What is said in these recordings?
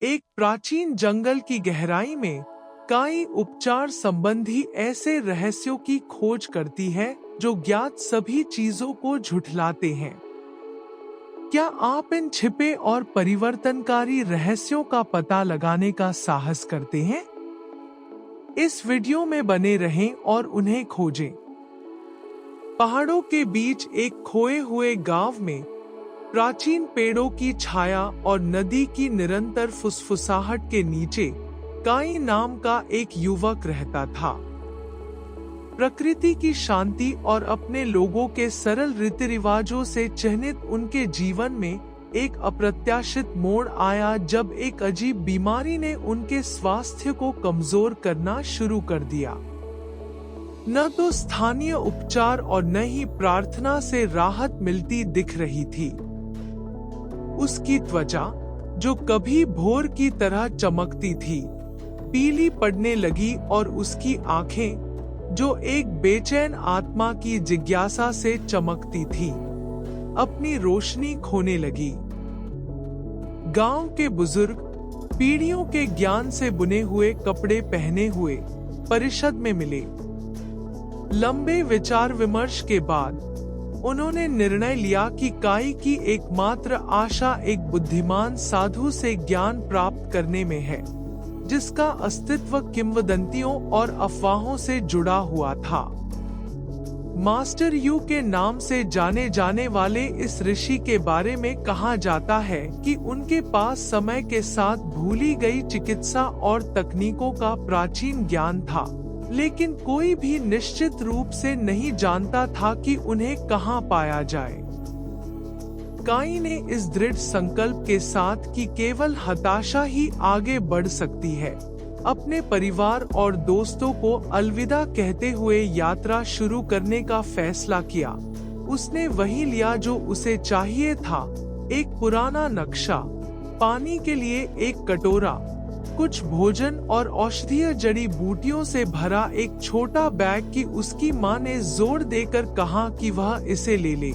एक प्राचीन जंगल की गहराई में काई उपचार संबंधी ऐसे रहस्यों की खोज करती है जो ज्ञात सभी चीजों को झुठलाते हैं। क्या आप इन छिपे और परिवर्तनकारी रहस्यों का पता लगाने का साहस करते हैं? इस वीडियो में बने रहें और उन्हें खोजें। पहाड़ों के बीच एक खोए हुए गांव में प्राचीन पेड़ों की छाया और नदी की निरंतर फुसफुसाहट के नीचे काई नाम का एक युवक रहता था। प्रकृति की शांति और अपने लोगों के सरल रीति रिवाजों से चिन्हित उनके जीवन में एक अप्रत्याशित मोड़ आया जब एक अजीब बीमारी ने उनके स्वास्थ्य को कमजोर करना शुरू कर दिया। न तो स्थानीय उपचार और न ही प्रार्थना से राहत मिलती दिख रही थी। उसकी त्वचा, जो कभी भोर की तरह चमकती थी, पीली पड़ने लगी और उसकी आंखें, जो एक बेचैन आत्मा की जिज्ञासा से चमकती थी, अपनी रोशनी खोने लगी। गांव के बुजुर्ग पीढ़ियों के ज्ञान से बुने हुए कपड़े पहने हुए परिषद में मिले। लंबे विचार विमर्श के बाद उन्होंने निर्णय लिया कि काई की एकमात्र आशा एक बुद्धिमान साधु से ज्ञान प्राप्त करने में है, जिसका अस्तित्व किंवदंतियों और अफवाहों से जुड़ा हुआ था। मास्टर यू के नाम से जाने जाने वाले इस ऋषि के बारे में कहा जाता है कि उनके पास समय के साथ भूली गई चिकित्सा और तकनीकों का प्राचीन ज्ञान था, लेकिन कोई भी निश्चित रूप से नहीं जानता था कि उन्हें कहां पाया जाए। काई ने इस दृढ़ संकल्प के साथ कि केवल हताशा ही आगे बढ़ सकती है, अपने परिवार और दोस्तों को अलविदा कहते हुए यात्रा शुरू करने का फैसला किया। उसने वही लिया जो उसे चाहिए था, एक पुराना नक्शा, पानी के लिए एक कटोरा, कुछ भोजन और औषधीय जड़ी बूटियों से भरा एक छोटा बैग कि उसकी मां ने जोर देकर कहा कि वह इसे ले ले।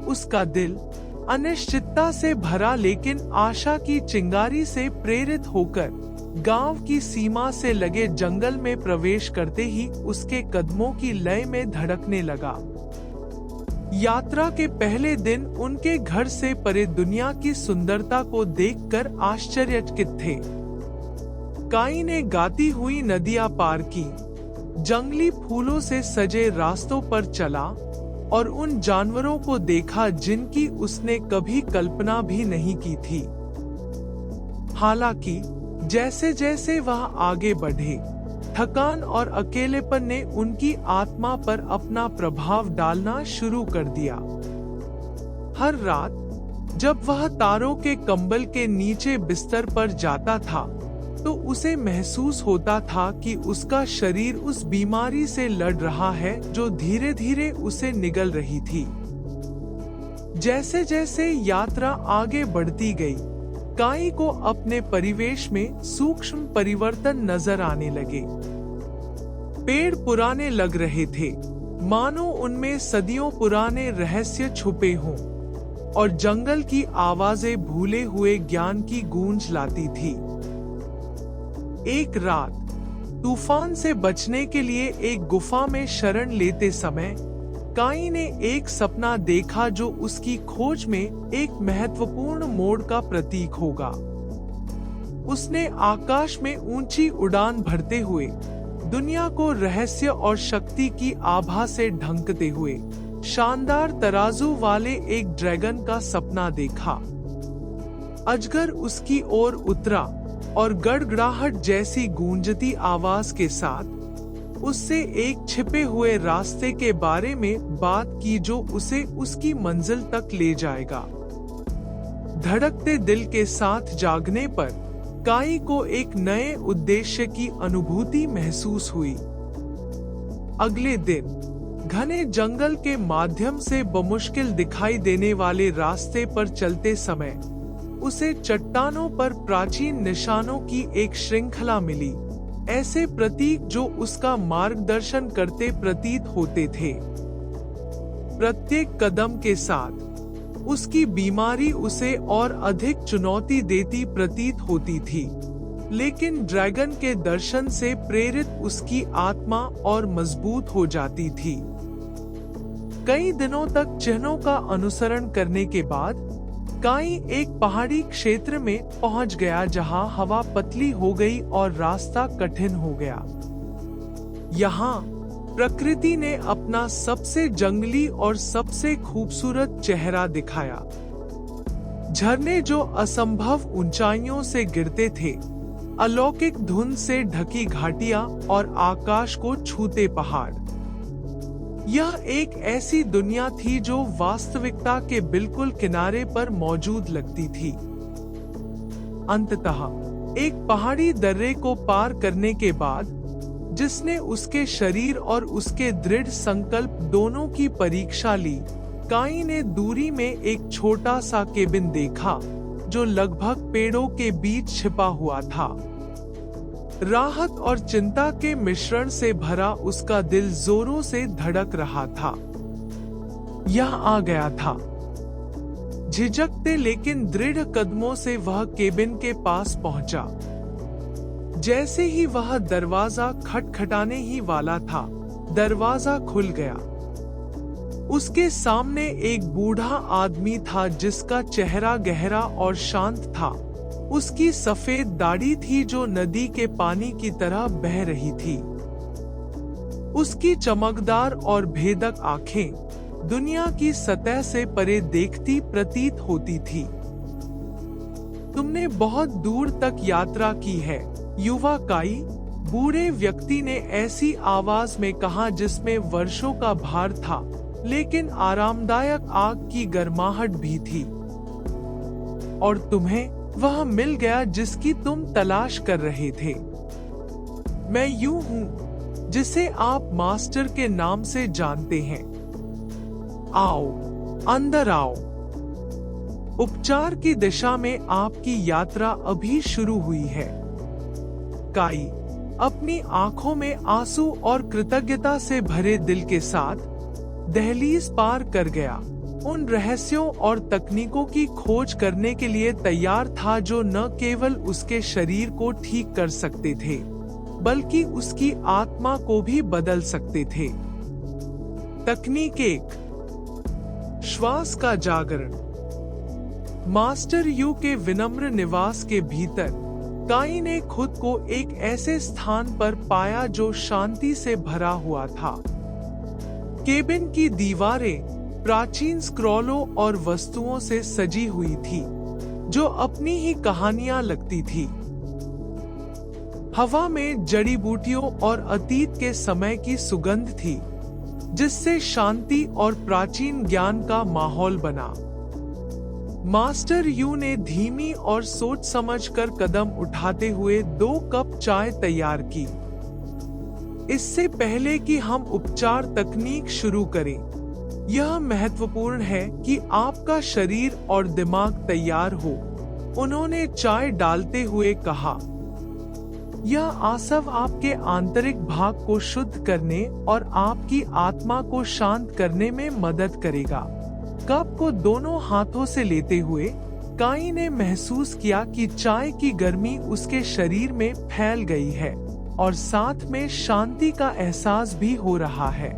उसका दिल अनिश्चितता से भरा लेकिन आशा की चिंगारी से प्रेरित होकर गांव की सीमा से लगे जंगल में प्रवेश करते ही उसके कदमों की लय में धड़कने लगा। यात्रा के पहले दिन उनके घर से परे दुनिया की सुंदरता को देखकर आश्चर्यचकित थे। काई ने गाती हुई नदियां पार की, जंगली फूलों से सजे रास्तों पर चला और उन जानवरों को देखा जिनकी उसने कभी कल्पना भी नहीं की थी। हालांकि जैसे जैसे वह आगे बढ़े, थकान और अकेलेपन ने उनकी आत्मा पर अपना प्रभाव डालना शुरू कर दिया। हर रात जब वह तारों के कंबल के नीचे बिस्तर पर जाता था, तो उसे महसूस होता था कि उसका शरीर उस बीमारी से लड़ रहा है जो धीरे धीरे उसे निगल रही थी। जैसे जैसे यात्रा आगे बढ़ती गई, काई को अपने परिवेश में सूक्ष्म परिवर्तन नजर आने लगे। पेड़ पुराने लग रहे थे, मानो उनमें सदियों पुराने रहस्य छुपे हों, और जंगल की आवाजें भूले हुए ज्ञान की गूंज लाती थी। एक रात तूफान से बचने के लिए एक गुफा में शरण लेते समय काई ने एक सपना देखा जो उसकी खोज में एक महत्वपूर्ण मोड़ का प्रतीक होगा। उसने आकाश में ऊंची उड़ान भरते हुए दुनिया को रहस्य और शक्ति की आभा से ढंकते हुए शानदार तराजू वाले एक ड्रैगन का सपना देखा। अजगर उसकी ओर उतरा और गड़गड़ाहट जैसी गूंजती आवाज के साथ उससे एक छिपे हुए रास्ते के बारे में बात की जो उसे उसकी मंजिल तक ले जाएगा। धड़कते दिल के साथ जागने पर काई को एक नए उद्देश्य की अनुभूति महसूस हुई। अगले दिन घने जंगल के माध्यम से बमुश्किल दिखाई देने वाले रास्ते पर चलते समय उसे चट्टानों पर प्राचीन निशानों की एक श्रृंखला मिली, ऐसे प्रतीक जो उसका मार्गदर्शन करते प्रतीत होते थे। प्रत्येक कदम के साथ उसकी बीमारी उसे और अधिक चुनौती देती प्रतीत होती थी, लेकिन ड्रैगन के दर्शन से प्रेरित उसकी आत्मा और मजबूत हो जाती थी। कई दिनों तक चिन्हों का अनुसरण करने के बाद काई एक पहाड़ी क्षेत्र में पहुंच गया जहां हवा पतली हो गई और रास्ता कठिन हो गया। यहाँ प्रकृति ने अपना सबसे जंगली और सबसे खूबसूरत चेहरा दिखाया। झरने जो असंभव ऊंचाइयों से गिरते थे, अलौकिक धुंध से ढकी घाटियां और आकाश को छूते पहाड़। यह एक ऐसी दुनिया थी जो वास्तविकता के बिल्कुल किनारे पर मौजूद लगती थी। अंततः एक पहाड़ी दर्रे को पार करने के बाद, जिसने उसके शरीर और उसके दृढ़ संकल्प दोनों की परीक्षा ली, काई ने दूरी में एक छोटा सा केबिन देखा जो लगभग पेड़ों के बीच छिपा हुआ था। राहत और चिंता के मिश्रण से भरा उसका दिल जोरों से धड़क रहा था। यह आ गया था। झिझकते लेकिन दृढ़ कदमों से वह केबिन के पास पहुंचा। जैसे ही वह दरवाजा खटखटाने ही वाला था, दरवाजा खुल गया। उसके सामने एक बूढ़ा आदमी था जिसका चेहरा गहरा और शांत था। उसकी सफेद दाढ़ी थी जो नदी के पानी की तरह बह रही थी। उसकी चमकदार और भेदक आंखें दुनिया की सतह से परे देखती प्रतीत होती थी। तुमने बहुत दूर तक यात्रा की है, युवा काई, बूढ़े व्यक्ति ने ऐसी आवाज में कहा जिसमें वर्षों का भार था, लेकिन आरामदायक आग की गर्माहट भी थी। और तुम्हें वह मिल गया जिसकी तुम तलाश कर रहे थे। मैं यूं हूं जिसे आप मास्टर के नाम से जानते हैं। आओ, अंदर आओ। उपचार की दिशा में आपकी यात्रा अभी शुरू हुई है। काई अपनी आंखों में आंसू और कृतज्ञता से भरे दिल के साथ दहलीज पार कर गया। उन रहस्यों और तकनीकों की खोज करने के लिए तैयार था जो न केवल उसके शरीर को ठीक कर सकते थे, बल्कि उसकी आत्मा को भी बदल सकते थे। तकनीक 1, श्वास का जागरण। मास्टर यू के विनम्र निवास के भीतर काई ने खुद को एक ऐसे स्थान पर पाया जो शांति से भरा हुआ था। केबिन की दीवारें प्राचीन स्क्रॉलों और वस्तुओं से सजी हुई थी, जो अपनी ही कहानियां लगती थी। हवा में जड़ी बूटियों और अतीत के समय की सुगंध थी, जिससे शांति और प्राचीन ज्ञान का माहौल बना। मास्टर यू ने धीमी और सोच समझकर कदम उठाते हुए 2 कप चाय तैयार की। इससे पहले कि हम उपचार तकनीक शुरू करें, यह महत्वपूर्ण है कि आपका शरीर और दिमाग तैयार हो, उन्होंने चाय डालते हुए कहा। यह आसव आपके आंतरिक भाग को शुद्ध करने और आपकी आत्मा को शांत करने में मदद करेगा। कप को दोनों हाथों से लेते हुए काई ने महसूस किया कि चाय की गर्मी उसके शरीर में फैल गई है और साथ में शांति का एहसास भी हो रहा है।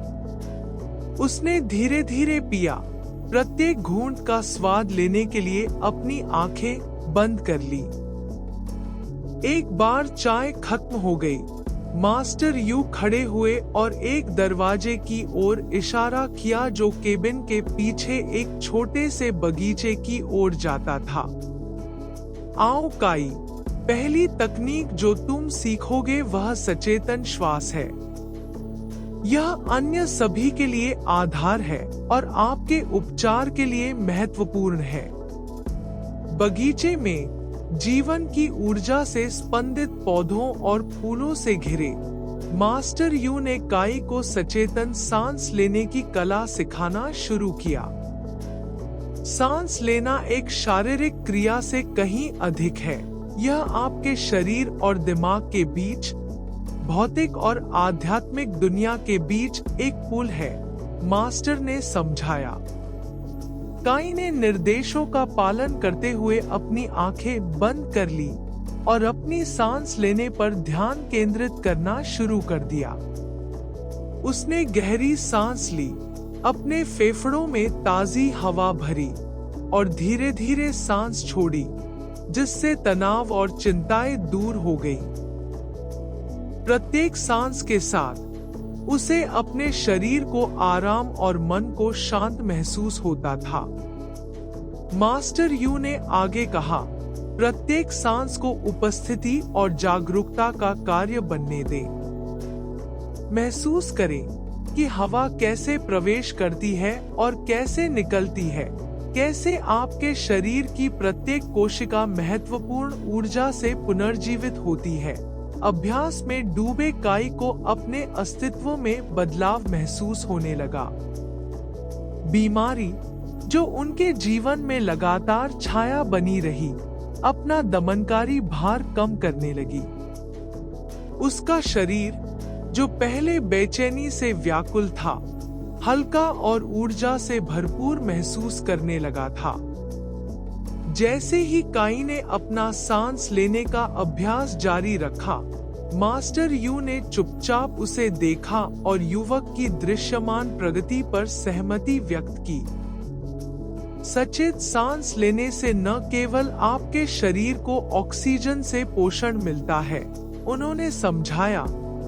उसने धीरे धीरे पिया, प्रत्येक घूंट का स्वाद लेने के लिए अपनी आंखें बंद कर ली। एक बार चाय खत्म हो गई, मास्टर यू खड़े हुए और एक दरवाजे की ओर इशारा किया जो केबिन के पीछे एक छोटे से बगीचे की ओर जाता था। आओ काई, पहली तकनीक जो तुम सीखोगे वह सचेतन श्वास है। यह अन्य सभी के लिए आधार है और आपके उपचार के लिए महत्वपूर्ण है। बगीचे में जीवन की ऊर्जा से स्पंदित पौधों और फूलों से घिरे मास्टर यू ने काई को सचेतन सांस लेने की कला सिखाना शुरू किया। सांस लेना एक शारीरिक क्रिया से कहीं अधिक है। यह आपके शरीर और दिमाग के बीच, भौतिक और आध्यात्मिक दुनिया के बीच एक पुल है, मास्टर ने समझाया। काई ने निर्देशों का पालन करते हुए अपनी आंखें बंद कर ली और अपनी सांस लेने पर ध्यान केंद्रित करना शुरू कर दिया। उसने गहरी सांस ली, अपने फेफड़ों में ताजी हवा भरी और धीरे धीरे सांस छोड़ी, जिससे तनाव और चिंताएं दूर हो गई। प्रत्येक सांस के साथ उसे अपने शरीर को आराम और मन को शांत महसूस होता था। मास्टर यू ने आगे कहा, प्रत्येक सांस को उपस्थिति और जागरूकता का कार्य बनने दें। महसूस करें कि हवा कैसे प्रवेश करती है और कैसे निकलती है, कैसे आपके शरीर की प्रत्येक कोशिका महत्वपूर्ण ऊर्जा से पुनर्जीवित होती है। अभ्यास में डूबे काई को अपने अस्तित्व में बदलाव महसूस होने लगा। बीमारी, जो उनके जीवन में लगातार छाया बनी रही, अपना दमनकारी भार कम करने लगी। उसका शरीर, जो पहले बेचैनी से व्याकुल था, हल्का और ऊर्जा से भरपूर महसूस करने लगा था। जैसे ही काई ने अपना सांस लेने का अभ्यास जारी रखा, मास्टर यू ने चुपचाप उसे देखा और युवक की दृश्यमान प्रगति पर सहमति व्यक्त की। सचेत सांस लेने से न केवल आपके शरीर को ऑक्सीजन से पोषण मिलता है, उन्होंने समझाया,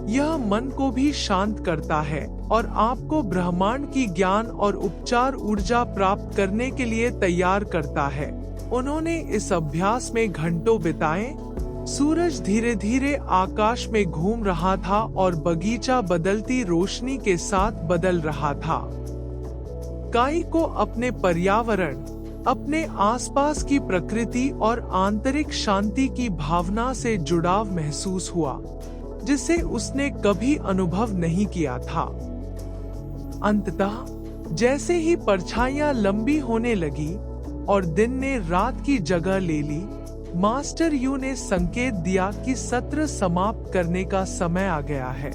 यह मन को भी शांत करता है और आपको ब्रह्मांड की ज्ञान और उपचार ऊर्जा प्राप्त करने के लिए तैयार करता है। उन्होंने इस अभ्यास में घंटों बिताए। सूरज धीरे धीरे आकाश में घूम रहा था और बगीचा बदलती रोशनी के साथ बदल रहा था। काई को अपने पर्यावरण, अपने आसपास की प्रकृति और आंतरिक शांति की भावना से जुड़ाव महसूस हुआ, जिसे उसने कभी अनुभव नहीं किया था। अंततः जैसे ही परछाइयां लंबी होने लगी और दिन ने रात की जगह ले ली, मास्टर यू ने संकेत दिया कि सत्र समाप्त करने का समय आ गया है।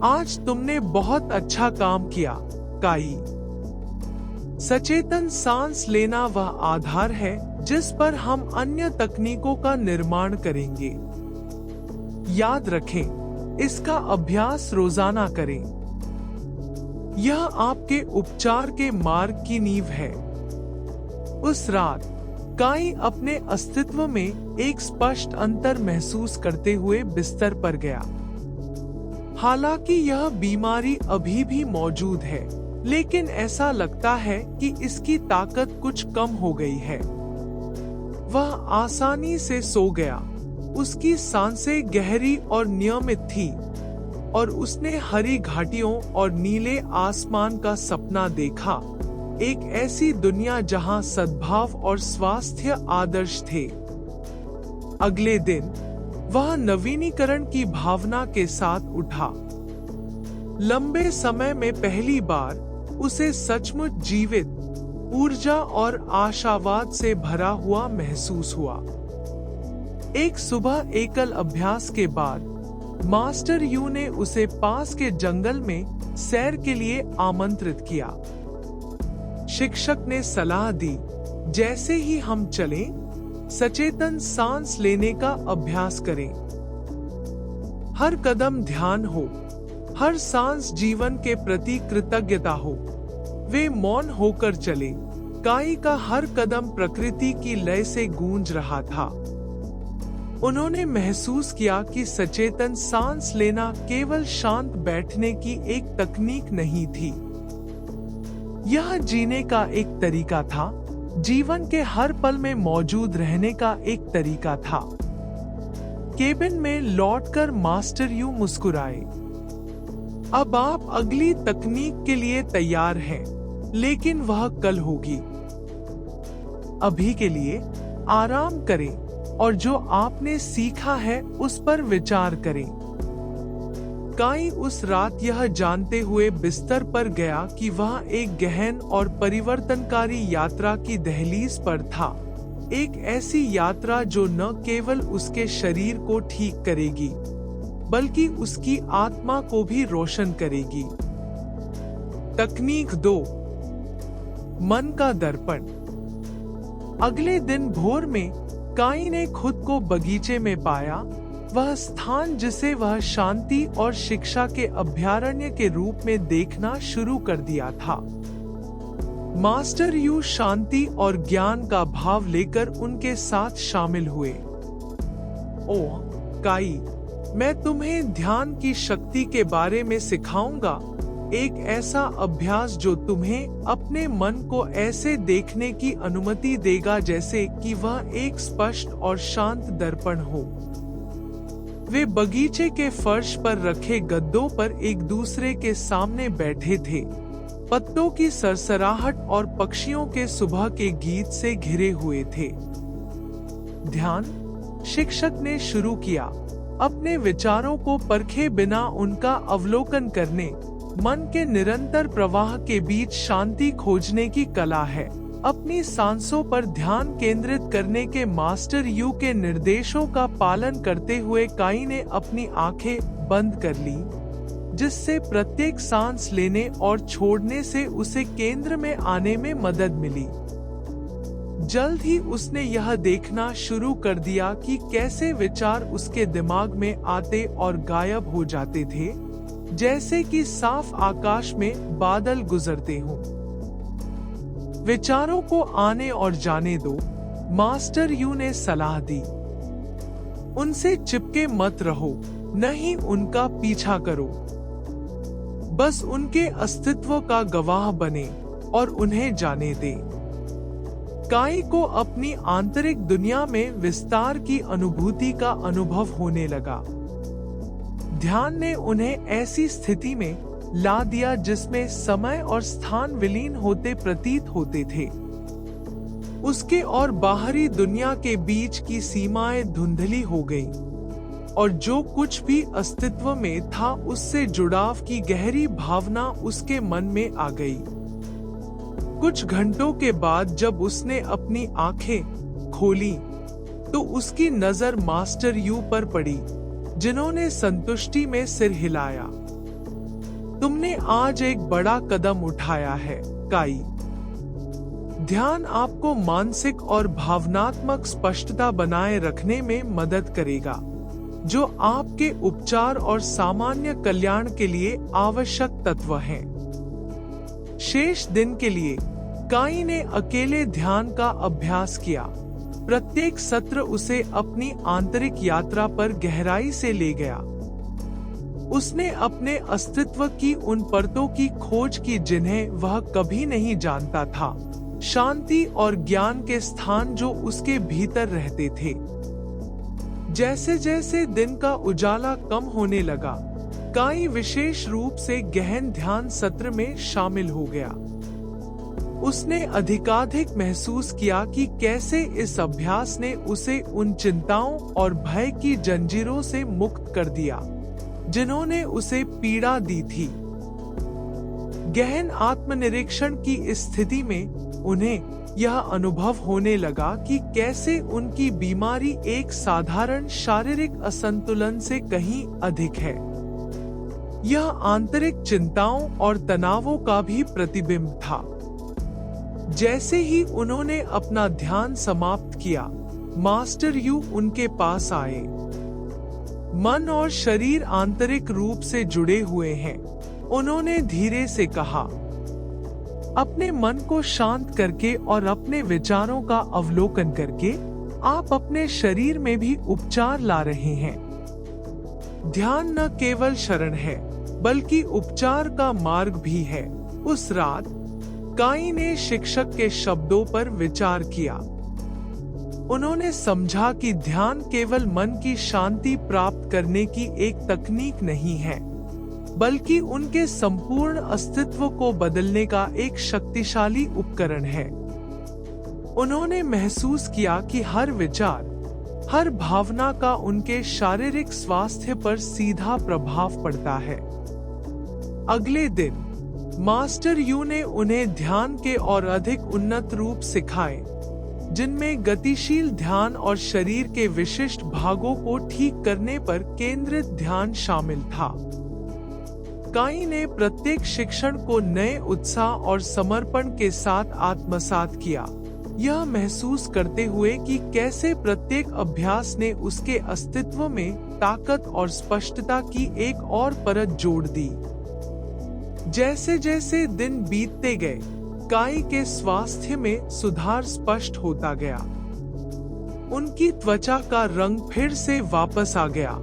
आज तुमने बहुत अच्छा काम किया, काई। सचेतन सांस लेना वह आधार है जिस पर हम अन्य तकनीकों का निर्माण करेंगे। याद रखें, इसका अभ्यास रोजाना करें। यह आपके उपचार के मार्ग की नींव है। उस रात काई अपने अस्तित्व में एक स्पष्ट अंतर महसूस करते हुए बिस्तर पर गया। हालांकि यह बीमारी अभी भी मौजूद है, लेकिन ऐसा लगता है कि इसकी ताकत कुछ कम हो गई है। वह आसानी से सो गया। उसकी सांसें गहरी और नियमित थी और उसने हरी घाटियों और नीले आसमान का सपना देखा, एक ऐसी दुनिया जहां सद्भाव और स्वास्थ्य आदर्श थे। अगले दिन वह नवीनीकरण की भावना के साथ उठा। लंबे समय में पहली बार उसे सचमुच जीवित, ऊर्जा और आशावाद से भरा हुआ महसूस हुआ। एक सुबह एकल अभ्यास के बाद मास्टर यू ने उसे पास के जंगल में सैर के लिए आमंत्रित किया। शिक्षक ने सलाह दी, जैसे ही हम चलें, सचेतन सांस लेने का अभ्यास करें। हर कदम ध्यान हो, हर सांस जीवन के प्रति कृतज्ञता हो। वे मौन होकर चले। काई का हर कदम प्रकृति की लय से गूंज रहा था। उन्होंने महसूस किया कि सचेतन सांस लेना केवल शांत बैठने की एक तकनीक नहीं थी। यह जीने का एक तरीका था, जीवन के हर पल में मौजूद रहने का एक तरीका था। केबिन में लौटकर मास्टर यू मुस्कुराए। अब आप अगली तकनीक के लिए तैयार हैं, लेकिन वह कल होगी। अभी के लिए आराम करें और जो आपने सीखा है उस पर विचार करें। काई उस रात यह जानते हुए बिस्तर पर गया कि वह एक गहन और परिवर्तनकारी यात्रा की दहलीज पर था। एक ऐसी यात्रा जो न केवल उसके शरीर को ठीक करेगी, बल्कि उसकी आत्मा को भी रोशन करेगी। तकनीक 2। मन का दर्पण। अगले दिन भोर में काई ने खुद को बगीचे में पाया, वह स्थान जिसे वह शांति और शिक्षा के अभयारण्य के रूप में देखना शुरू कर दिया था। मास्टर यू शांति और ज्ञान का भाव लेकर उनके साथ शामिल हुए। ओह काई, मैं तुम्हें ध्यान की शक्ति के बारे में सिखाऊंगा, एक ऐसा अभ्यास जो तुम्हें अपने मन को ऐसे देखने की अनुमति देगा जैसे कि वह एक स्पष्ट और शांत दर्पण हो। वे बगीचे के फर्श पर रखे गद्दों पर एक दूसरे के सामने बैठे थे, पत्तों की सरसराहट और पक्षियों के सुबह के गीत से घिरे हुए थे। ध्यान शिक्षक ने शुरू किया, अपने विचारों को परखे बिना उनका अवलोकन करने, मन के निरंतर प्रवाह के बीच शांति खोजने की कला है। अपनी सांसों पर ध्यान केंद्रित करने के मास्टर यू के निर्देशों का पालन करते हुए काई ने अपनी आंखें बंद कर ली, जिससे प्रत्येक सांस लेने और छोड़ने से उसे केंद्र में आने में मदद मिली। जल्द ही उसने यह देखना शुरू कर दिया कि कैसे विचार उसके दिमाग में आते और गायब हो जाते थे, जैसे कि साफ आकाश में बादल गुजरते हों। विचारों को आने और जाने दो, मास्टर यू ने सलाह दी। उनसे चिपके मत रहो, नहीं उनका पीछा करो। बस उनके अस्तित्व का गवाह बने और उन्हें जाने दे। काई को अपनी आंतरिक दुनिया में विस्तार की अनुभूति का अनुभव होने लगा। ध्यान ने उन्हें ऐसी स्थिति में ला दिया जिसमें समय और स्थान विलीन होते प्रतीत होते थे। उसके और बाहरी दुनिया के बीच की सीमाएं धुंधली हो गई और जो कुछ भी अस्तित्व में था उससे जुड़ाव की गहरी भावना उसके मन में आ गई। कुछ घंटों के बाद जब उसने अपनी आंखें खोली तो उसकी नजर मास्टर यू पर पड़ी, जिन्होंने संतुष्टि में सिर हिलाया। तुमने आज एक बड़ा कदम उठाया है काई। ध्यान आपको मानसिक और भावनात्मक स्पष्टता बनाए रखने में मदद करेगा, जो आपके उपचार और सामान्य कल्याण के लिए आवश्यक तत्व हैं। शेष दिन के लिए काई ने अकेले ध्यान का अभ्यास किया। प्रत्येक सत्र उसे अपनी आंतरिक यात्रा पर गहराई से ले गया। उसने अपने अस्तित्व की उन परतों की खोज की जिन्हें वह कभी नहीं जानता था, शांति और ज्ञान के स्थान जो उसके भीतर रहते थे। जैसे जैसे दिन का उजाला कम होने लगा, काई विशेष रूप से गहन ध्यान सत्र में शामिल हो गया। उसने अधिकाधिक महसूस किया कि कैसे इस अभ्यास ने उसे उन चिंताओं और भय की जंजीरों से मुक्त कर दिया, जिन्होंने उसे पीड़ा दी थी। गहन आत्मनिरीक्षण की इस स्थिति में उन्हें यह अनुभव होने लगा कि कैसे उनकी बीमारी एक साधारण शारीरिक असंतुलन से कहीं अधिक है। यह आंतरिक चिंताओं और तनावों का भी प्रतिबिंब था। जैसे ही उन्होंने अपना ध्यान समाप्त किया, मास्टर यू उनके पास आए। मन और शरीर आंतरिक रूप से जुड़े हुए हैं, उन्होंने धीरे से कहा। अपने मन को शांत करके और अपने विचारों का अवलोकन करके आप अपने शरीर में भी उपचार ला रहे हैं। ध्यान न केवल शरण है, बल्कि उपचार का मार्ग भी है। उस रात काई ने शिक्षक के शब्दों पर विचार किया। उन्होंने समझा कि ध्यान केवल मन की शांति प्राप्त करने की एक तकनीक नहीं है, बल्कि उनके संपूर्ण अस्तित्व को बदलने का एक शक्तिशाली उपकरण है। उन्होंने महसूस किया कि हर विचार, हर भावना का उनके शारीरिक स्वास्थ्य पर सीधा प्रभाव पड़ता है। अगले दिन मास्टर यू ने उन्हें ध्यान के और अधिक उन्नत रूप सिखाए, जिनमें गतिशील ध्यान और शरीर के विशिष्ट भागों को ठीक करने पर केंद्रित ध्यान शामिल था। काई ने प्रत्येक शिक्षण को नए उत्साह और समर्पण के साथ आत्मसात किया, यह महसूस करते हुए कि कैसे प्रत्येक अभ्यास ने उसके अस्तित्व में ताकत और स्पष्टता की एक और परत जोड़ दी। जैसे जैसे दिन बीतते गए, काई के स्वास्थ्य में सुधार स्पष्ट होता गया। उनकी त्वचा का रंग फिर से वापस आ गया,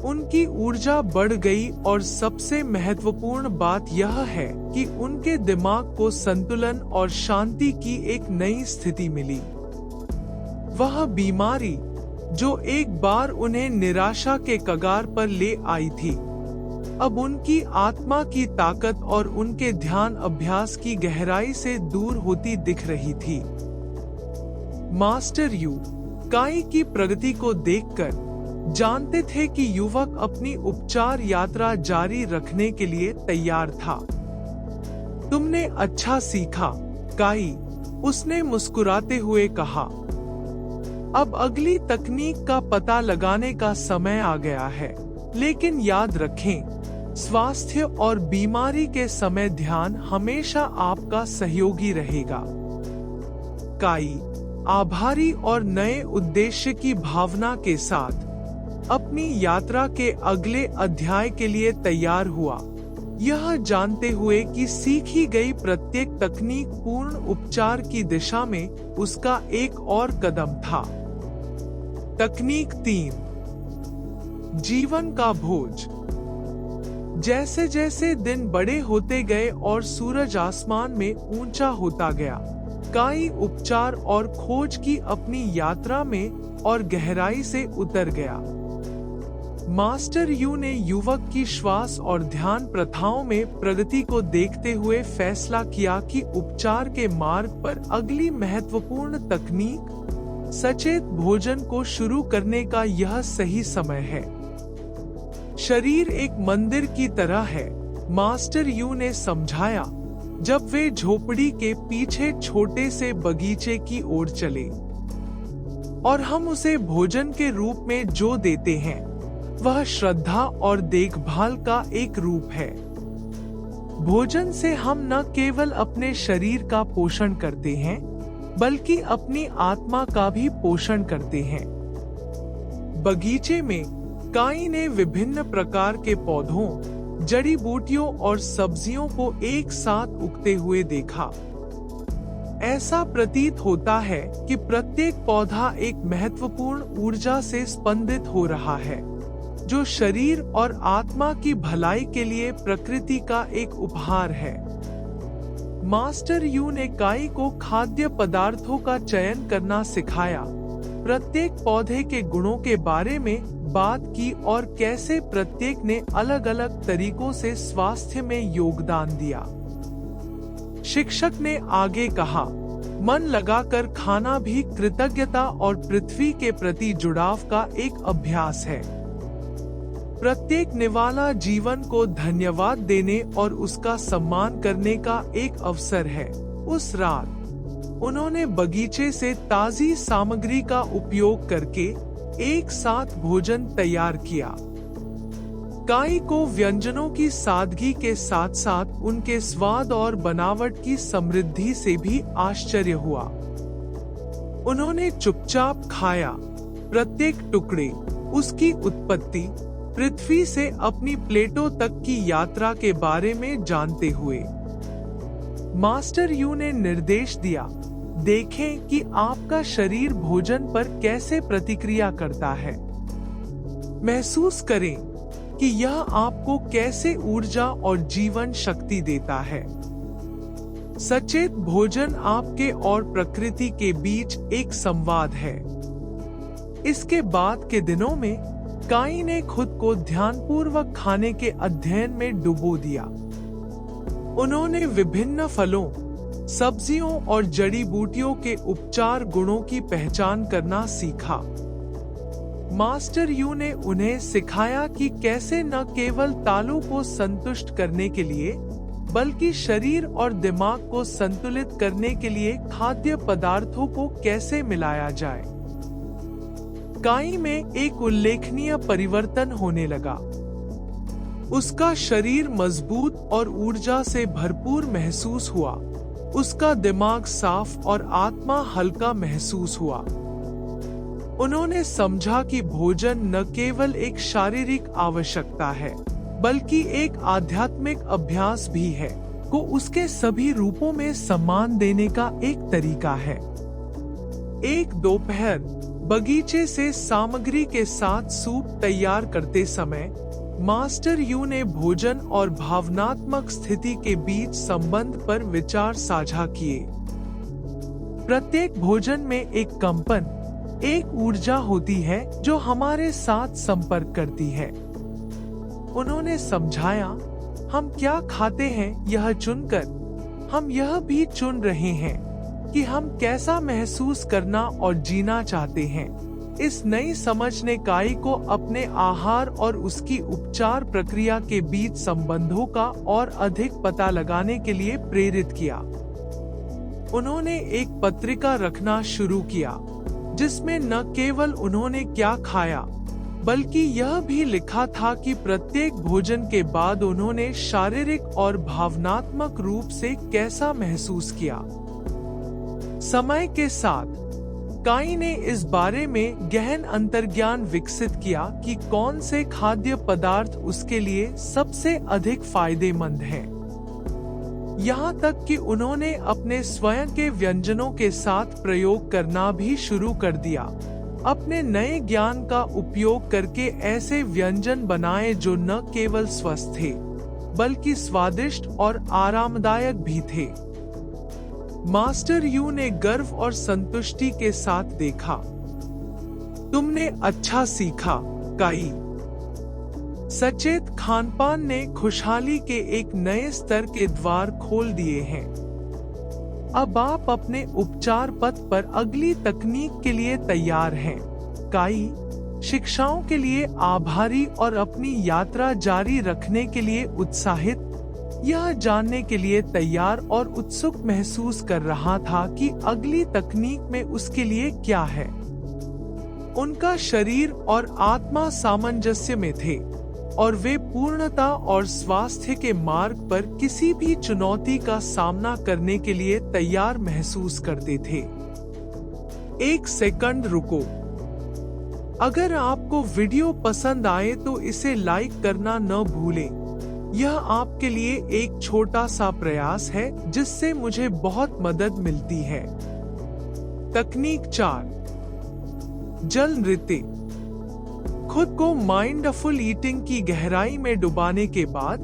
उनकी ऊर्जा बढ़ गई और सबसे महत्वपूर्ण बात यह है कि उनके दिमाग को संतुलन और शांति की एक नई स्थिति मिली। वह बीमारी, जो एक बार उन्हें निराशा के कगार पर ले आई थी, अब उनकी आत्मा की ताकत और उनके ध्यान अभ्यास की गहराई से दूर होती दिख रही थी। मास्टर यू काई की प्रगति को देखकर जानते थे कि युवक अपनी उपचार यात्रा जारी रखने के लिए तैयार था। तुमने अच्छा सीखा, काई, उसने मुस्कुराते हुए कहा। अब अगली तकनीक का पता लगाने का समय आ गया है, लेकिन याद रखें, स्वास्थ्य और बीमारी के समय ध्यान हमेशा आपका सहयोगी रहेगा। काई, आभारी और नए उद्देश्य की भावना के साथ अपनी यात्रा के अगले अध्याय के लिए तैयार हुआ, यह जानते हुए कि सीखी गई प्रत्येक तकनीक पूर्ण उपचार की दिशा में उसका एक और कदम था। तकनीक 3, जीवन का भोज। जैसे जैसे दिन बड़े होते गए और सूरज आसमान में ऊंचा होता गया, काई उपचार और खोज की अपनी यात्रा में और गहराई से उतर गया। मास्टर यू ने युवक की श्वास और ध्यान प्रथाओं में प्रगति को देखते हुए फैसला किया कि उपचार के मार्ग पर अगली महत्वपूर्ण तकनीक, सचेत भोजन को शुरू करने का यह सही समय है। शरीर एक मंदिर की तरह है, मास्टर यू ने समझाया, जब वे झोपड़ी के पीछे छोटे से बगीचे की ओर चले, और हम उसे भोजन के रूप में जो देते हैं वह श्रद्धा और देखभाल का एक रूप है। भोजन से हम न केवल अपने शरीर का पोषण करते हैं, बल्कि अपनी आत्मा का भी पोषण करते हैं। बगीचे में काई ने विभिन्न प्रकार के पौधों, जड़ी बूटियों और सब्जियों को एक साथ उगते हुए देखा। ऐसा प्रतीत होता है कि प्रत्येक पौधा एक महत्वपूर्ण ऊर्जा से स्पंदित हो रहा है, जो शरीर और आत्मा की भलाई के लिए प्रकृति का एक उपहार है। मास्टर यू ने काई को खाद्य पदार्थों का चयन करना सिखाया, प्रत्येक पौधे के गुणों के बारे में बात की और कैसे प्रत्येक ने अलग अलग तरीकों से स्वास्थ्य में योगदान दिया। शिक्षक ने आगे कहा, मन लगाकर खाना भी कृतज्ञता और पृथ्वी के प्रति जुड़ाव का एक अभ्यास है। प्रत्येक निवाला जीवन को धन्यवाद देने और उसका सम्मान करने का एक अवसर है। उस रात उन्होंने बगीचे से ताजी सामग्री का उपयोग करके एक साथ भोजन तैयार किया। काई को व्यंजनों की सादगी के साथ साथ उनके स्वाद और बनावट की समृद्धि से भी आश्चर्य हुआ। उन्होंने चुपचाप खाया, प्रत्येक टुकड़े, उसकी उत्पत्ति, पृथ्वी से अपनी प्लेटों तक की यात्रा के बारे में जानते हुए। मास्टर यू ने निर्देश दिया, देखें कि आपका शरीर भोजन पर कैसे प्रतिक्रिया करता है। महसूस करें कि यह आपको कैसे ऊर्जा और जीवन शक्ति देता है। सचेत भोजन आपके और प्रकृति के बीच एक संवाद है। इसके बाद के दिनों में काई ने खुद को ध्यानपूर्वक खाने के अध्ययन में डुबो दिया। उन्होंने विभिन्न फलों, सब्जियों और जड़ी बूटियों के उपचार गुणों की पहचान करना सीखा। मास्टर यू ने उन्हें सिखाया कि कैसे न केवल तालों को संतुष्ट करने के लिए, बल्कि शरीर और दिमाग को संतुलित करने के लिए खाद्य पदार्थों को कैसे मिलाया जाए। काई में एक उल्लेखनीय परिवर्तन होने लगा। उसका शरीर मजबूत और ऊर्जा से भरपूर महसूस हुआ। उसका दिमाग साफ और आत्मा हल्का महसूस हुआ। उन्होंने समझा कि भोजन न केवल एक शारीरिक आवश्यकता है, बल्कि एक आध्यात्मिक अभ्यास भी है, को उसके सभी रूपों में सम्मान देने का एक तरीका है। एक दोपहर बगीचे से सामग्री के साथ सूप तैयार करते समय मास्टर यू ने भोजन और भावनात्मक स्थिति के बीच संबंध पर विचार साझा किए। प्रत्येक भोजन में एक कंपन, एक ऊर्जा होती है जो हमारे साथ संपर्क करती है। उन्होंने समझाया, हम क्या खाते हैं यह चुनकर हम यह भी चुन रहे हैं कि हम कैसा महसूस करना और जीना चाहते हैं। इस नई समझ ने काई को अपने आहार और उसकी उपचार प्रक्रिया के बीच संबंधों का और अधिक पता लगाने के लिए प्रेरित किया। उन्होंने एक पत्रिका रखना शुरू किया, जिसमें न केवल उन्होंने क्या खाया, बल्कि यह भी लिखा था कि प्रत्येक भोजन के बाद उन्होंने शारीरिक और भावनात्मक रूप से कैसा महसूस किया। समय के साथ काई ने इस बारे में गहन अंतर्ज्ञान विकसित किया कि कौन से खाद्य पदार्थ उसके लिए सबसे अधिक फायदेमंद हैं। यहाँ तक कि उन्होंने अपने स्वयं के व्यंजनों के साथ प्रयोग करना भी शुरू कर दिया। अपने नए ज्ञान का उपयोग करके ऐसे व्यंजन बनाए जो न केवल स्वस्थ थे, बल्कि स्वादिष्ट और आरामदायक भी थे। मास्टर यू ने गर्व और संतुष्टि के साथ देखा। तुमने अच्छा सीखा, काई। सचेत खानपान ने खुशहाली के एक नए स्तर के द्वार खोल दिए हैं। अब आप अपने उपचार पथ पर अगली तकनीक के लिए तैयार हैं। काई शिक्षाओं के लिए आभारी और अपनी यात्रा जारी रखने के लिए उत्साहित, यह जानने के लिए तैयार और उत्सुक महसूस कर रहा था कि अगली तकनीक में उसके लिए क्या है। उनका शरीर और आत्मा सामंजस्य में थे और वे पूर्णता और स्वास्थ्य के मार्ग पर किसी भी चुनौती का सामना करने के लिए तैयार महसूस करते थे। एक सेकंड रुको। अगर आपको वीडियो पसंद आए तो इसे लाइक करना न भूलें। यह आपके लिए एक छोटा सा प्रयास है जिससे मुझे बहुत मदद मिलती है। तकनीक 4, जल नृत्य। खुद को माइंडफुल ईटिंग की गहराई में डुबाने के बाद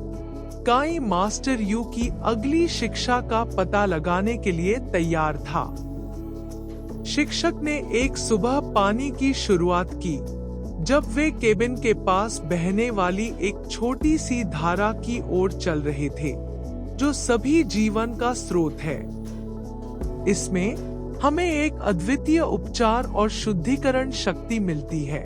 काई मास्टर यू की अगली शिक्षा का पता लगाने के लिए तैयार था। शिक्षक ने एक सुबह पानी की शुरुआत की, जब वे केबिन के पास बहने वाली एक छोटी सी धारा की ओर चल रहे थे, जो सभी जीवन का स्रोत है। इसमें हमें एक अद्वितीय उपचार और शुद्धिकरण शक्ति मिलती है।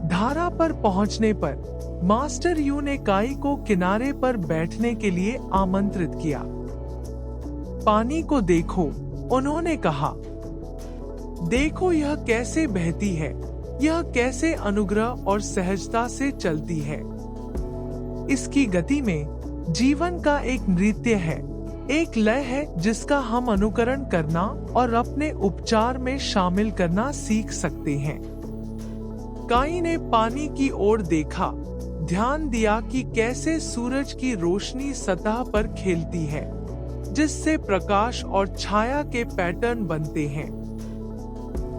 धारा पर पहुंचने पर मास्टर यू ने काई को किनारे पर बैठने के लिए आमंत्रित किया। पानी को देखो, उन्होंने कहा। देखो यह कैसे बहती है, यह कैसे अनुग्रह और सहजता से चलती है। इसकी गति में जीवन का एक नृत्य है, एक लय है जिसका हम अनुकरण करना और अपने उपचार में शामिल करना सीख सकते हैं। काई ने पानी की ओर देखा, ध्यान दिया कि कैसे सूरज की रोशनी सतह पर खेलती है, जिससे प्रकाश और छाया के पैटर्न बनते हैं।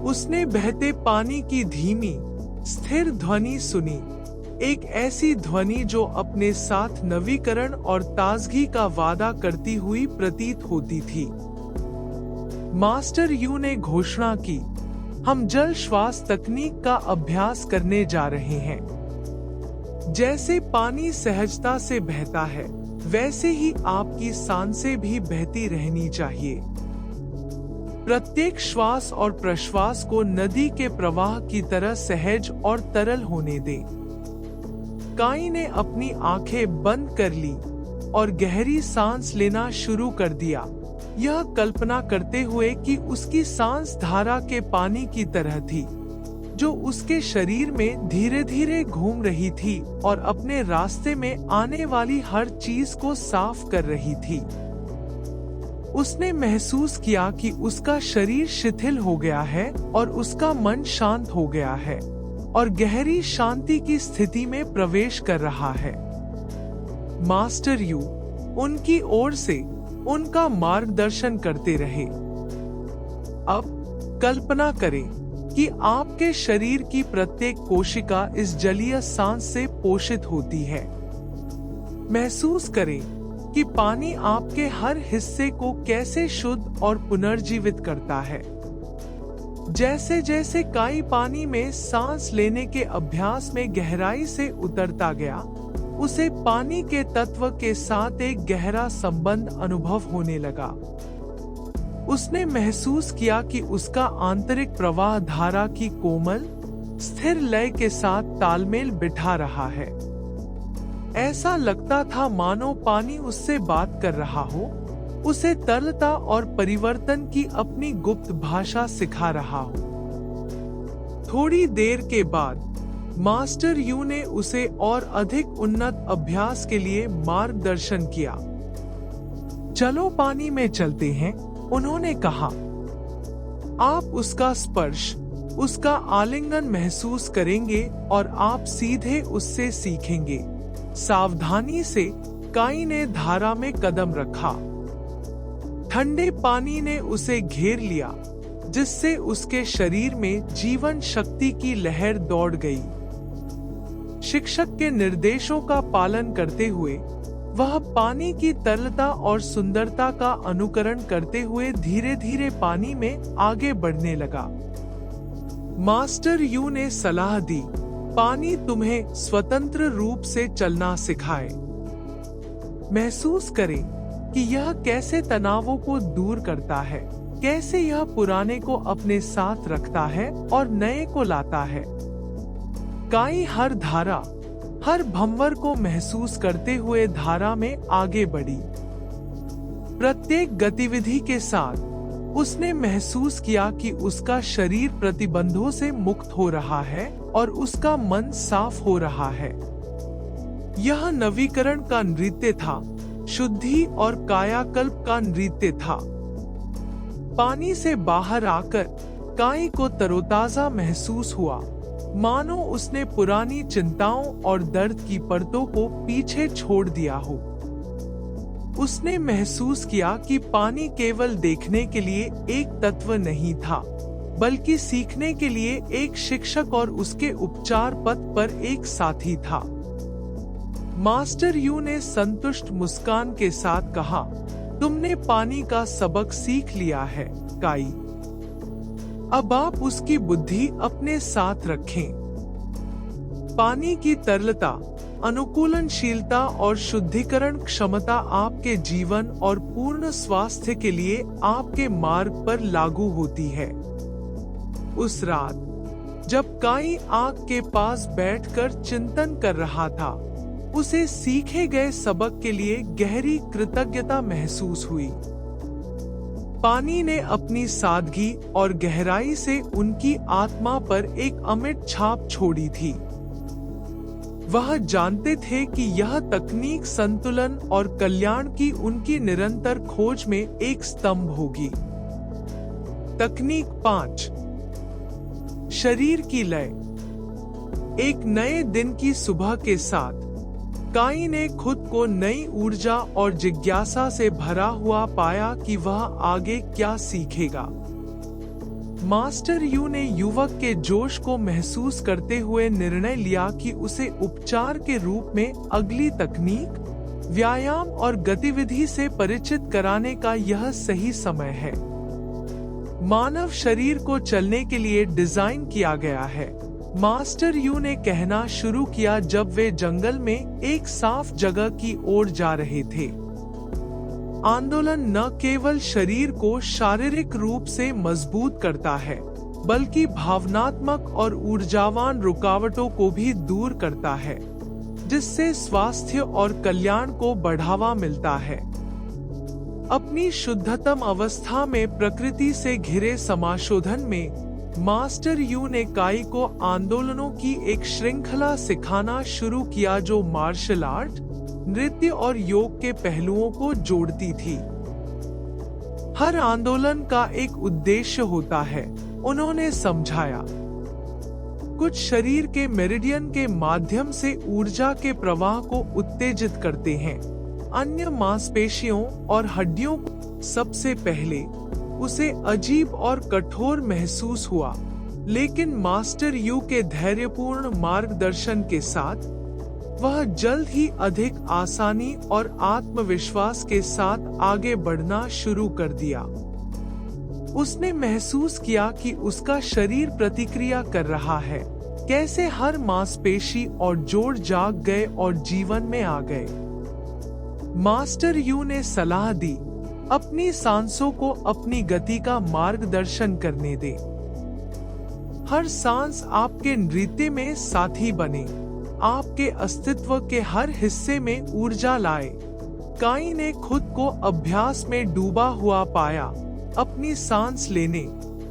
उसने बहते पानी की धीमी, स्थिर ध्वनि सुनी, एक ऐसी ध्वनि जो अपने साथ नवीकरण और ताजगी का वादा करती हुई प्रतीत होती थी। मास्टर यू ने घोषणा की, हम जल श्वास तकनीक का अभ्यास करने जा रहे हैं। जैसे पानी सहजता से बहता है, वैसे ही आपकी सांसें भी बहती रहनी चाहिए। प्रत्येक श्वास और प्रश्वास को नदी के प्रवाह की तरह सहज और तरल होने दें। काई ने अपनी आंखें बंद कर ली और गहरी सांस लेना शुरू कर दिया, यह कल्पना करते हुए कि उसकी सांस धारा के पानी की तरह थी, जो उसके शरीर में धीरे धीरे घूम रही थी और अपने रास्ते में आने वाली हर चीज को साफ कर रही थी। उसने महसूस किया कि उसका शरीर शिथिल हो गया है और उसका मन शांत हो गया है और गहरी शांति की स्थिति में प्रवेश कर रहा है। मास्टर यू उनकी ओर से उनका मार्गदर्शन करते रहे। अब कल्पना करें कि आपके शरीर की प्रत्येक कोशिका इस जलीय सांस से पोषित होती है। महसूस करें कि पानी आपके हर हिस्से को कैसे शुद्ध और पुनर्जीवित करता है। जैसे जैसे काई पानी में सांस लेने के अभ्यास में गहराई से उतरता गया, उसे पानी के तत्व के साथ एक गहरा संबंध अनुभव होने लगा। उसने महसूस किया कि उसका आंतरिक प्रवाह धारा की कोमल, स्थिर लय के साथ तालमेल बिठा रहा है। ऐसा लगता था मानो पानी उससे बात कर रहा हो, उसे तरलता और परिवर्तन की अपनी गुप्त भाषा सिखा रहा हो। थोड़ी देर के बाद मास्टर यू ने उसे और अधिक उन्नत अभ्यास के लिए मार्गदर्शन किया। चलो पानी में चलते हैं, उन्होंने कहा। आप उसका स्पर्श, उसका आलिंगन महसूस करेंगे और आप सीधे उससे सीखेंगे। सावधानी से काई ने धारा में कदम रखा। ठंडे पानी ने उसे घेर लिया, जिससे उसके शरीर में जीवन शक्ति की लहर दौड़ गई। शिक्षक के निर्देशों का पालन करते हुए वह पानी की तरलता और सुंदरता का अनुकरण करते हुए धीरे धीरे पानी में आगे बढ़ने लगा। मास्टर यू ने सलाह दी, पानी तुम्हें स्वतंत्र रूप से चलना सिखाए। महसूस करें कि यह कैसे तनावों को दूर करता है, कैसे यह पुराने को अपने साथ रखता है और नए को लाता है। काई हर धारा, हर भंवर को महसूस करते हुए धारा में आगे बढ़ी। प्रत्येक गतिविधि के साथ उसने महसूस किया कि उसका शरीर प्रतिबंधों से मुक्त हो रहा है और उसका मन साफ हो रहा है। यह नवीकरण का नृत्य था, शुद्धि और कायाकल्प का नृत्य था। पानी से बाहर आकर काई को तरोताजा महसूस हुआ, मानो उसने पुरानी चिंताओं और दर्द की परतों को पीछे छोड़ दिया हो। उसने महसूस किया कि पानी केवल देखने के लिए एक तत्व नहीं था, बल्कि सीखने के लिए एक शिक्षक और उसके उपचार पथ पर एक साथी था। मास्टर यू ने संतुष्ट मुस्कान के साथ कहा, तुमने पानी का सबक सीख लिया है, काई। अब आप उसकी बुद्धि अपने साथ रखें। पानी की तरलता, अनुकूलनशीलता और शुद्धिकरण क्षमता आपके जीवन और पूर्ण स्वास्थ्य के लिए आपके मार्ग पर लागू होती है। उस रात जब काई आग के पास बैठकर चिंतन कर रहा था, उसे सीखे गए सबक के लिए गहरी कृतज्ञता महसूस हुई। पानी ने अपनी सादगी और गहराई से उनकी आत्मा पर एक अमिट छाप छोड़ी थी। वह जानते थे कि यह तकनीक संतुलन और कल्याण की उनकी निरंतर खोज में एक स्तंभ होगी। तकनीक 5, शरीर की लय। एक नए दिन की सुबह के साथ काई ने खुद को नई ऊर्जा और जिज्ञासा से भरा हुआ पाया कि वह आगे क्या सीखेगा। मास्टर यू ने युवक के जोश को महसूस करते हुए निर्णय लिया कि उसे उपचार के रूप में अगली तकनीक, व्यायाम और गतिविधि से परिचित कराने का यह सही समय है। मानव शरीर को चलने के लिए डिजाइन किया गया है, मास्टर यू ने कहना शुरू किया जब वे जंगल में एक साफ जगह की ओर जा रहे थे। आंदोलन न केवल शरीर को शारीरिक रूप से मजबूत करता है, बल्कि भावनात्मक और ऊर्जावान रुकावटों को भी दूर करता है, जिससे स्वास्थ्य और कल्याण को बढ़ावा मिलता है। अपनी शुद्धतम अवस्था में प्रकृति से घिरे समाशोधन में मास्टर यू ने काई को आंदोलनों की एक श्रृंखला सिखाना शुरू किया जो मार्शल आर्ट, नृत्य और योग के पहलुओं को जोड़ती थी। हर आंदोलन का एक उद्देश्य होता है, उन्होंने समझाया। कुछ शरीर के मेरिडियन के माध्यम से ऊर्जा के प्रवाह को उत्तेजित करते हैं, अन्य मांसपेशियों और हड्डियों को। सबसे पहले उसे अजीब और कठोर महसूस हुआ, लेकिन मास्टर यू के धैर्यपूर्ण मार्गदर्शन के साथ वह जल्द ही अधिक आसानी और आत्मविश्वास के साथ आगे बढ़ना शुरू कर दिया। उसने महसूस किया कि उसका शरीर प्रतिक्रिया कर रहा है, कैसे हर मांसपेशी और जोड़ जाग गए और जीवन में आ गए। मास्टर यू ने सलाह दी, अपनी सांसों को अपनी गति का मार्गदर्शन करने दे। हर सांस आपके नृत्य में साथी बने, आपके अस्तित्व के हर हिस्से में ऊर्जा लाए। काई ने खुद को अभ्यास में डूबा हुआ पाया, अपनी सांस लेने,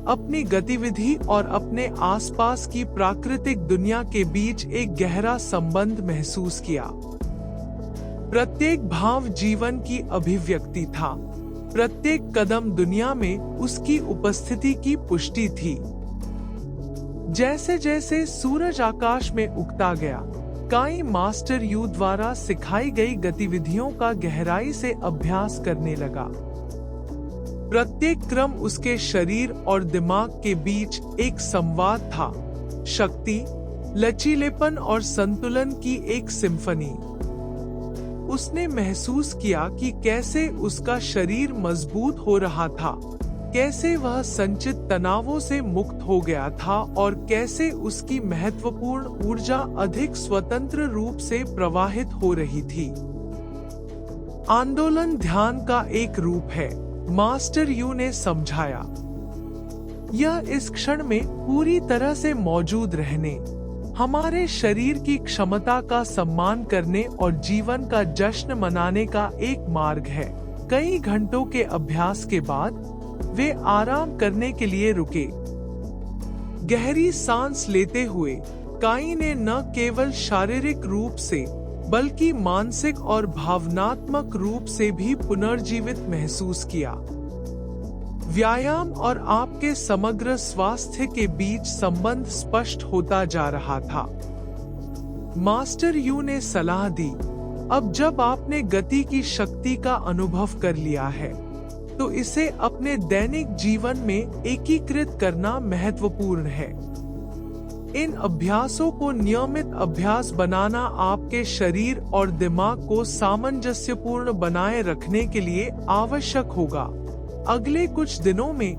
अपनी गतिविधि और अपने आसपास की प्राकृतिक दुनिया के बीच एक गहरा संबंध महसूस किया। प्रत्येक भाव जीवन की अभिव्यक्ति था, प्रत्येक कदम दुनिया में उसकी उपस्थिति की पुष्टि थी। जैसे जैसे सूरज आकाश में उगता गया, काई मास्टर यू द्वारा सिखाई गई गतिविधियों का गहराई से अभ्यास करने लगा। प्रत्येक क्रम उसके शरीर और दिमाग के बीच एक संवाद था, शक्ति, लचीलेपन और संतुलन की एक सिम्फनी। उसने महसूस किया कि कैसे उसका शरीर मजबूत हो रहा था, कैसे वह संचित तनावों से मुक्त हो गया था और कैसे उसकी महत्वपूर्ण ऊर्जा अधिक स्वतंत्र रूप से प्रवाहित हो रही थी। आंदोलन ध्यान का एक रूप है, मास्टर यू ने समझाया। यह इस क्षण में पूरी तरह से मौजूद रहने, हमारे शरीर की क्षमता का सम्मान करने और जीवन का जश्न मनाने का एक मार्ग है। कई घंटों के अभ्यास के बाद वे आराम करने के लिए रुके। गहरी सांस लेते हुए काई ने न केवल शारीरिक रूप से बल्कि मानसिक और भावनात्मक रूप से भी पुनर्जीवित महसूस किया। व्यायाम और आपके समग्र स्वास्थ्य के बीच संबंध स्पष्ट होता जा रहा था। मास्टर यू ने सलाह दी, अब जब आपने गति की शक्ति का अनुभव कर लिया है, तो इसे अपने दैनिक जीवन में एकीकृत करना महत्वपूर्ण है। इन अभ्यासों को नियमित अभ्यास बनाना आपके शरीर और दिमाग को सामंजस्यपूर्ण बनाए रखने के लिए आवश्यक होगा। अगले कुछ दिनों में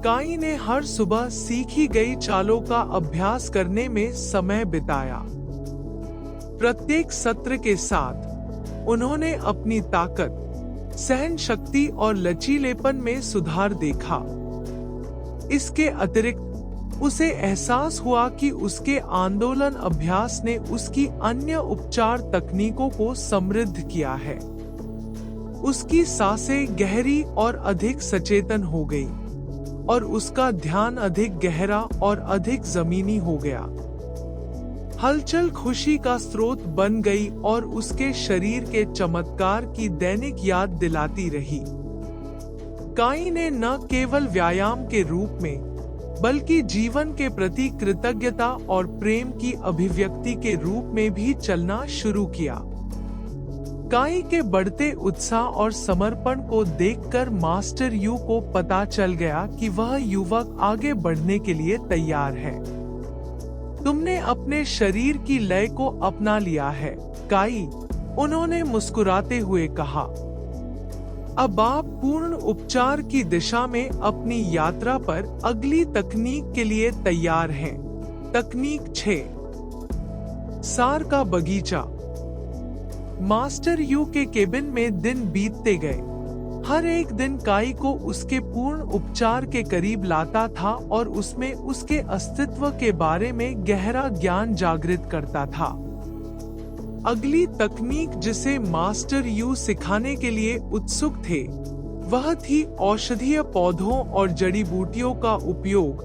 काई ने हर सुबह सीखी गई चालों का अभ्यास करने में समय बिताया। प्रत्येक सत्र के साथ उन्होंने अपनी ताकत, सहन शक्ति और लचीलेपन में सुधार देखा। इसके अतिरिक्त उसे एहसास हुआ कि उसके आंदोलन अभ्यास ने उसकी अन्य उपचार तकनीकों को समृद्ध किया है। उसकी सांसें गहरी और अधिक सचेतन हो गई और उसका ध्यान अधिक गहरा और अधिक जमीनी हो गया। हलचल खुशी का स्रोत बन गई और उसके शरीर के चमत्कार की दैनिक याद दिलाती रही। काई ने न केवल व्यायाम के रूप में बल्कि जीवन के प्रति कृतज्ञता और प्रेम की अभिव्यक्ति के रूप में भी चलना शुरू किया। काई के बढ़ते उत्साह और समर्पण को देखकर मास्टर यू को पता चल गया कि वह युवक आगे बढ़ने के लिए तैयार है। तुमने अपने शरीर की लय को अपना लिया है, काई, उन्होंने मुस्कुराते हुए कहा। अब आप पूर्ण उपचार की दिशा में अपनी यात्रा पर अगली तकनीक के लिए तैयार हैं। तकनीक 6, सार का बगीचा। मास्टर यू के केबिन में दिन बीतते गए। हर एक दिन काई को उसके पूर्ण उपचार के करीब लाता था और उसमें उसके अस्तित्व के बारे में गहरा ज्ञान जागृत करता था। अगली तकनीक जिसे मास्टर यू सिखाने के लिए उत्सुक थे, वह थी औषधीय पौधों और जड़ी बूटियों का उपयोग,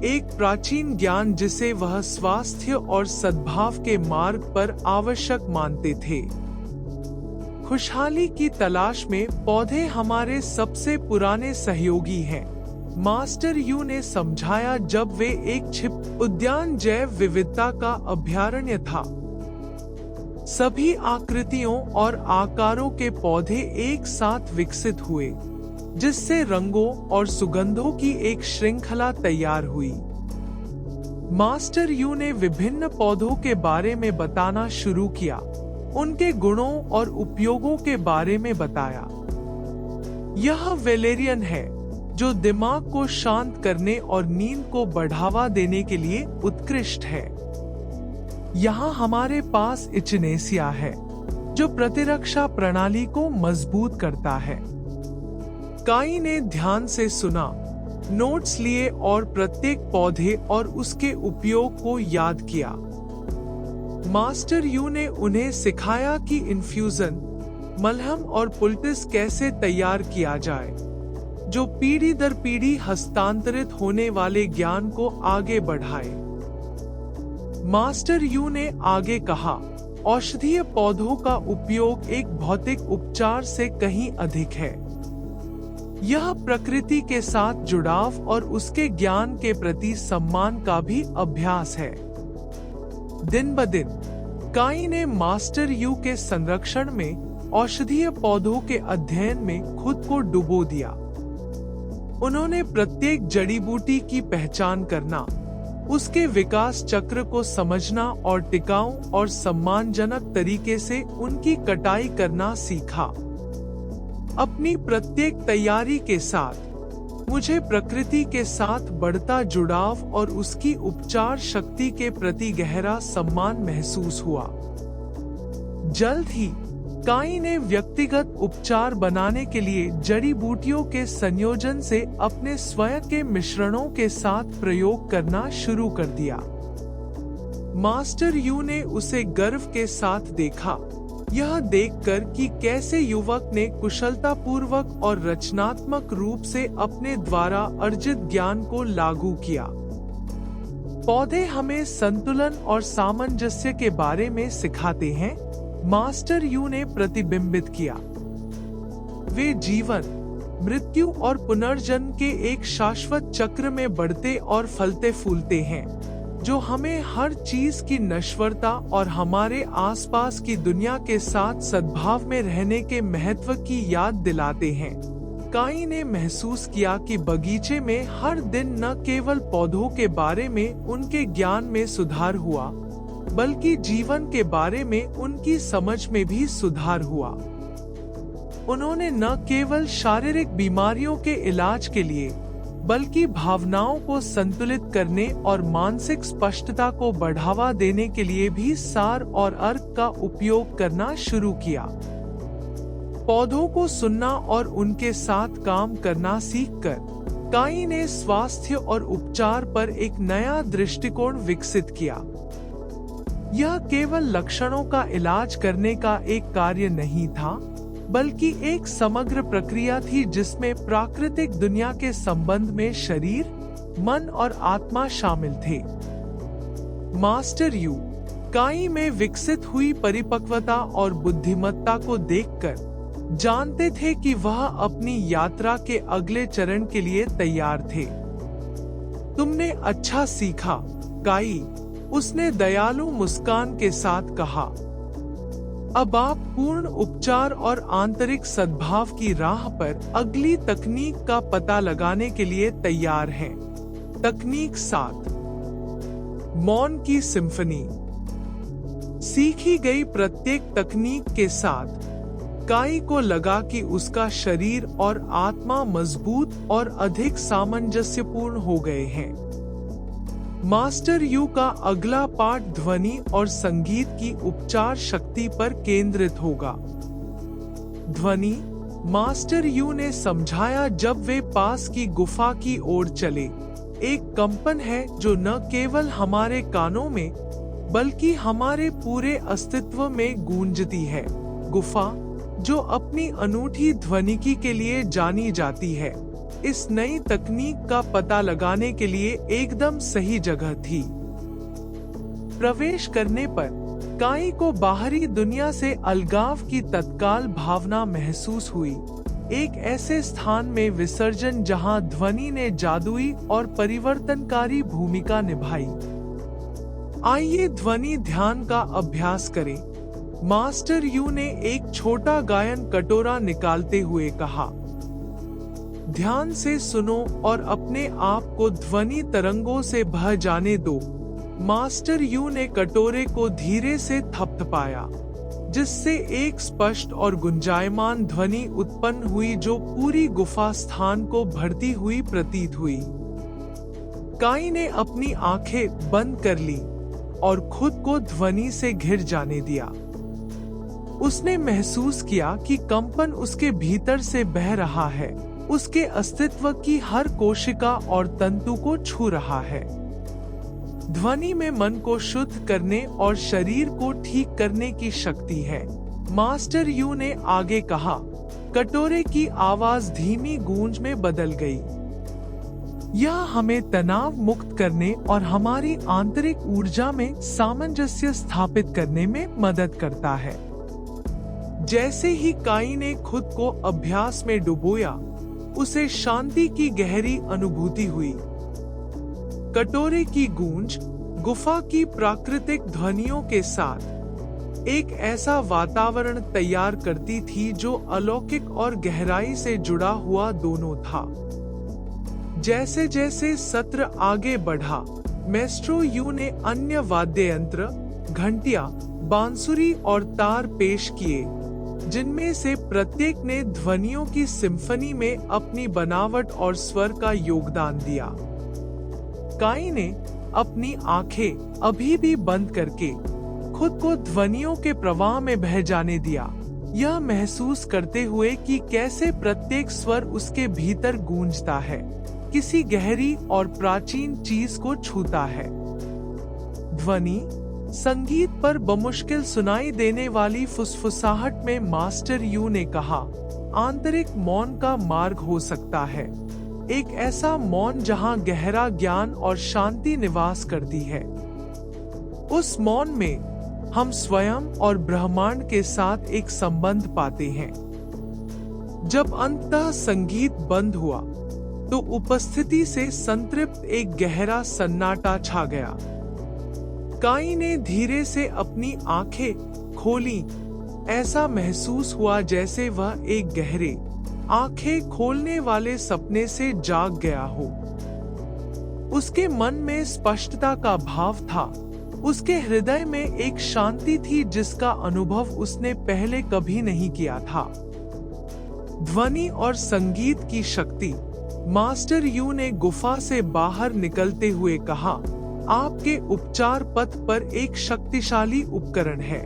एक प्राचीन ज्ञान जिसे वह स्वास्थ्य और सद्भाव के मार्ग पर आवश्यक मानते थे। खुशहाली की तलाश में पौधे हमारे सबसे पुराने सहयोगी हैं, मास्टर यू ने समझाया जब वे एक छिप उद्यान जैव विविधता का अभयारण्य था। सभी आकृतियों और आकारों के पौधे एक साथ विकसित हुए, जिससे रंगों और सुगंधों की एक श्रृंखला तैयार हुई। मास्टर यू ने विभिन्न पौधों के बारे में बताना शुरू किया, उनके गुणों और उपयोगों के बारे में बताया। यह वेलेरियन है, जो दिमाग को शांत करने और नींद को बढ़ावा देने के लिए उत्कृष्ट है। यहाँ हमारे पास इचिनेसिया है, जो प्रतिरक्षा प्रणाली को मजबूत करता है। काई ने ध्यान से सुना, नोट्स लिए और प्रत्येक पौधे और उसके उपयोग को याद किया। मास्टर यू ने उन्हें सिखाया कि इन्फ्यूजन, मलहम और पुल्टिस कैसे तैयार किया जाए, जो पीढ़ी दर पीढ़ी हस्तांतरित होने वाले ज्ञान को आगे बढ़ाए। मास्टर यू ने आगे कहा, औषधीय पौधों का उपयोग एक भौतिक उपचार से कहीं अधिक है। यह प्रकृति के साथ जुड़ाव और उसके ज्ञान के प्रति सम्मान का भी अभ्यास है। दिन ब दिन काई ने मास्टर यू के संरक्षण में औषधीय पौधों के अध्ययन में खुद को डुबो दिया। उन्होंने प्रत्येक जड़ी बूटी की पहचान करना, उसके विकास चक्र को समझना और टिकाऊ और सम्मानजनक तरीके से उनकी कटाई करना सीखा। अपनी प्रत्येक तैयारी के साथ मुझे प्रकृति के साथ बढ़ता जुड़ाव और उसकी उपचार शक्ति के प्रति गहरा सम्मान महसूस हुआ। जल्द ही काई ने व्यक्तिगत उपचार बनाने के लिए जड़ी बूटियों के संयोजन से अपने स्वयं के मिश्रणों के साथ प्रयोग करना शुरू कर दिया। मास्टर यू ने उसे गर्व के साथ देखा, यह देखकर कि कैसे युवक ने कुशलतापूर्वक और रचनात्मक रूप से अपने द्वारा अर्जित ज्ञान को लागू किया। पौधे हमें संतुलन और सामंजस्य के बारे में सिखाते हैं, मास्टर यू ने प्रतिबिंबित किया। वे जीवन, मृत्यु और पुनर्जन्म के एक शाश्वत चक्र में बढ़ते और फलते फूलते हैं, जो हमें हर चीज की नश्वरता और हमारे आसपास की दुनिया के साथ सद्भाव में रहने के महत्व की याद दिलाते हैं। काई ने महसूस किया कि बगीचे में हर दिन न केवल पौधों के बारे में उनके ज्ञान में सुधार हुआ, बल्कि जीवन के बारे में उनकी समझ में भी सुधार हुआ। उन्होंने न केवल शारीरिक बीमारियों के इलाज के लिए, बल्कि भावनाओं को संतुलित करने और मानसिक स्पष्टता को बढ़ावा देने के लिए भी सार और अर्क का उपयोग करना शुरू किया। पौधों को सुनना और उनके साथ काम करना सीखकर काई ने स्वास्थ्य और उपचार पर एक नया दृष्टिकोण विकसित किया। यह केवल लक्षणों का इलाज करने का एक कार्य नहीं था, बल्कि एक समग्र प्रक्रिया थी जिसमें प्राकृतिक दुनिया के संबंध में शरीर, मन और आत्मा शामिल थे। मास्टर यू काई में विकसित हुई परिपक्वता और बुद्धिमत्ता को देखकर जानते थे कि वह अपनी यात्रा के अगले चरण के लिए तैयार थे। तुमने अच्छा सीखा, काई, उसने दयालु मुस्कान के साथ कहा। अब आप पूर्ण उपचार और आंतरिक सद्भाव की राह पर अगली तकनीक का पता लगाने के लिए तैयार हैं। तकनीक 7, मौन की सिम्फनी। सीखी गई प्रत्येक तकनीक के साथ काई को लगा कि उसका शरीर और आत्मा मजबूत और अधिक सामंजस्यपूर्ण हो गए हैं। मास्टर यू का अगला पाठ ध्वनि और संगीत की उपचार शक्ति पर केंद्रित होगा। ध्वनि, मास्टर यू ने समझाया जब वे पास की गुफा की ओर चले, एक कंपन है जो न केवल हमारे कानों में बल्कि हमारे पूरे अस्तित्व में गूंजती है। गुफा, जो अपनी अनूठी ध्वनिकी के लिए जानी जाती है, इस नई तकनीक का पता लगाने के लिए एकदम सही जगह थी। प्रवेश करने पर काई को बाहरी दुनिया से अलगाव की तत्काल भावना महसूस हुई। एक ऐसे स्थान में विसर्जन जहां ध्वनि ने जादुई और परिवर्तनकारी भूमिका निभाई। आइए ध्वनि ध्यान का अभ्यास करें। मास्टर यू ने एक छोटा गायन कटोरा निकालते हुए कहा, ध्यान से सुनो और अपने आप को ध्वनि तरंगों से बह जाने दो। मास्टर यू ने कटोरे को धीरे से थपथपाया, जिससे एक स्पष्ट और गुंजायमान ध्वनि उत्पन्न हुई जो पूरी गुफा स्थान को भरती हुई प्रतीत हुई। काई ने अपनी आंखें बंद कर ली और खुद को ध्वनि से घिर जाने दिया। उसने महसूस किया कि कंपन उसके भीतर से बह रहा है, उसके अस्तित्व की हर कोशिका और तंतु को छू रहा है। ध्वनि में मन को शुद्ध करने और शरीर को ठीक करने की शक्ति है। मास्टर यू ने आगे कहा, कटोरे की आवाज धीमी गूंज में बदल गई। यह हमें तनाव मुक्त करने और हमारी आंतरिक ऊर्जा में सामंजस्य स्थापित करने में मदद करता है। जैसे ही काई ने खुद को अभ्यास में डुबोया, उसे शांति की गहरी अनुभूति हुई। कटोरे की गूंज गुफा की प्राकृतिक ध्वनियों के साथ एक ऐसा वातावरण तैयार करती थी जो अलौकिक और गहराई से जुड़ा हुआ दोनों था। जैसे जैसे सत्र आगे बढ़ा, मेस्ट्रो यू ने अन्य वाद्य यंत्र, घंटियां, बांसुरी और तार पेश किए, जिनमें से प्रत्येक ने ध्वनियों की सिम्फनी में अपनी बनावट और स्वर का योगदान दिया। काई ने अपनी आंखें अभी भी बंद करके खुद को ध्वनियों के प्रवाह में बह जाने दिया, यह महसूस करते हुए कि कैसे प्रत्येक स्वर उसके भीतर गूंजता है, किसी गहरी और प्राचीन चीज को छूता है। ध्वनि संगीत पर बमुश्किल सुनाई देने वाली फुसफुसाहट में मास्टर यू ने कहा, आंतरिक मौन का मार्ग हो सकता है, एक ऐसा मौन जहां गहरा ज्ञान और शांति निवास करती है। उस मौन में हम स्वयं और ब्रह्मांड के साथ एक संबंध पाते हैं। जब अंततः संगीत बंद हुआ, तो उपस्थिति से संतृप्त एक गहरा सन्नाटा छा गया। काई ने धीरे से अपनी आंखें खोली। ऐसा महसूस हुआ जैसे वह एक गहरे, आंखें खोलने वाले सपने से जाग गया हो। उसके मन में स्पष्टता का भाव था, उसके हृदय में एक शांति थी जिसका अनुभव उसने पहले कभी नहीं किया था। ध्वनि और संगीत की शक्ति। मास्टर यू ने गुफा से बाहर निकलते हुए कहा, आपके उपचार पथ पर एक शक्तिशाली उपकरण है।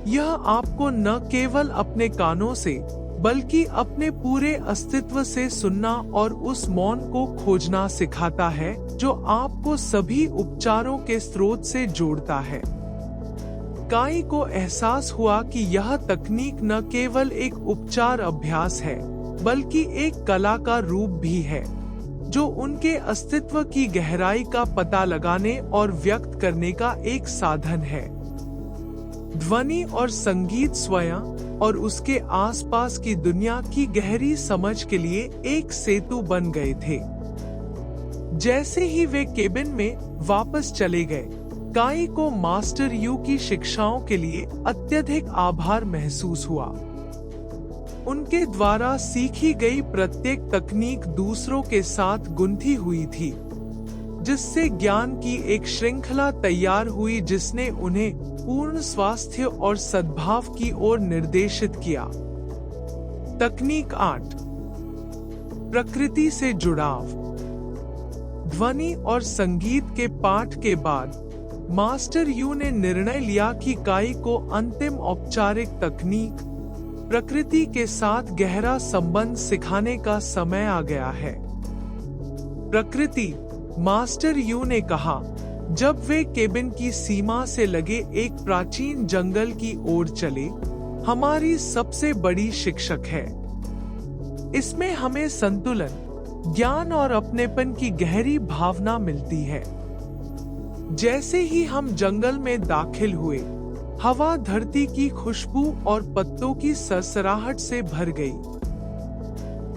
यह आपको न केवल अपने कानों से बल्कि अपने पूरे अस्तित्व से सुनना और उस मौन को खोजना सिखाता है जो आपको सभी उपचारों के स्रोत से जोड़ता है। काई को एहसास हुआ कि यह तकनीक न केवल एक उपचार अभ्यास है, बल्कि एक कला का रूप भी है, जो उनके अस्तित्व की गहराई का पता लगाने और व्यक्त करने का एक साधन है। ध्वनि और संगीत स्वयं और उसके आसपास की दुनिया की गहरी समझ के लिए एक सेतु बन गए थे। जैसे ही वे केबिन में वापस चले गए, काई को मास्टर यू की शिक्षाओं के लिए अत्यधिक आभार महसूस हुआ। उनके द्वारा सीखी गई प्रत्येक तकनीक दूसरों के साथ गुंथी हुई थी, जिससे ज्ञान की एक श्रृंखला तैयार हुई जिसने उन्हें पूर्ण स्वास्थ्य और सद्भाव की ओर निर्देशित किया। तकनीक 8, प्रकृति से जुड़ाव। ध्वनि और संगीत के पाठ के बाद मास्टर यू ने निर्णय लिया कि काई को अंतिम औपचारिक तकनीक, प्रकृति के साथ गहरा संबंध सिखाने का समय आ गया है। प्रकृति, मास्टर यू ने कहा, जब वे केबिन की सीमा से लगे एक प्राचीन जंगल की ओर चले, हमारी सबसे बड़ी शिक्षक है। इसमें हमें संतुलन, ज्ञान और अपनेपन की गहरी भावना मिलती है। जैसे ही हम जंगल में दाखिल हुए, हवा धरती की खुशबू और पत्तों की सरसराहट से भर गई।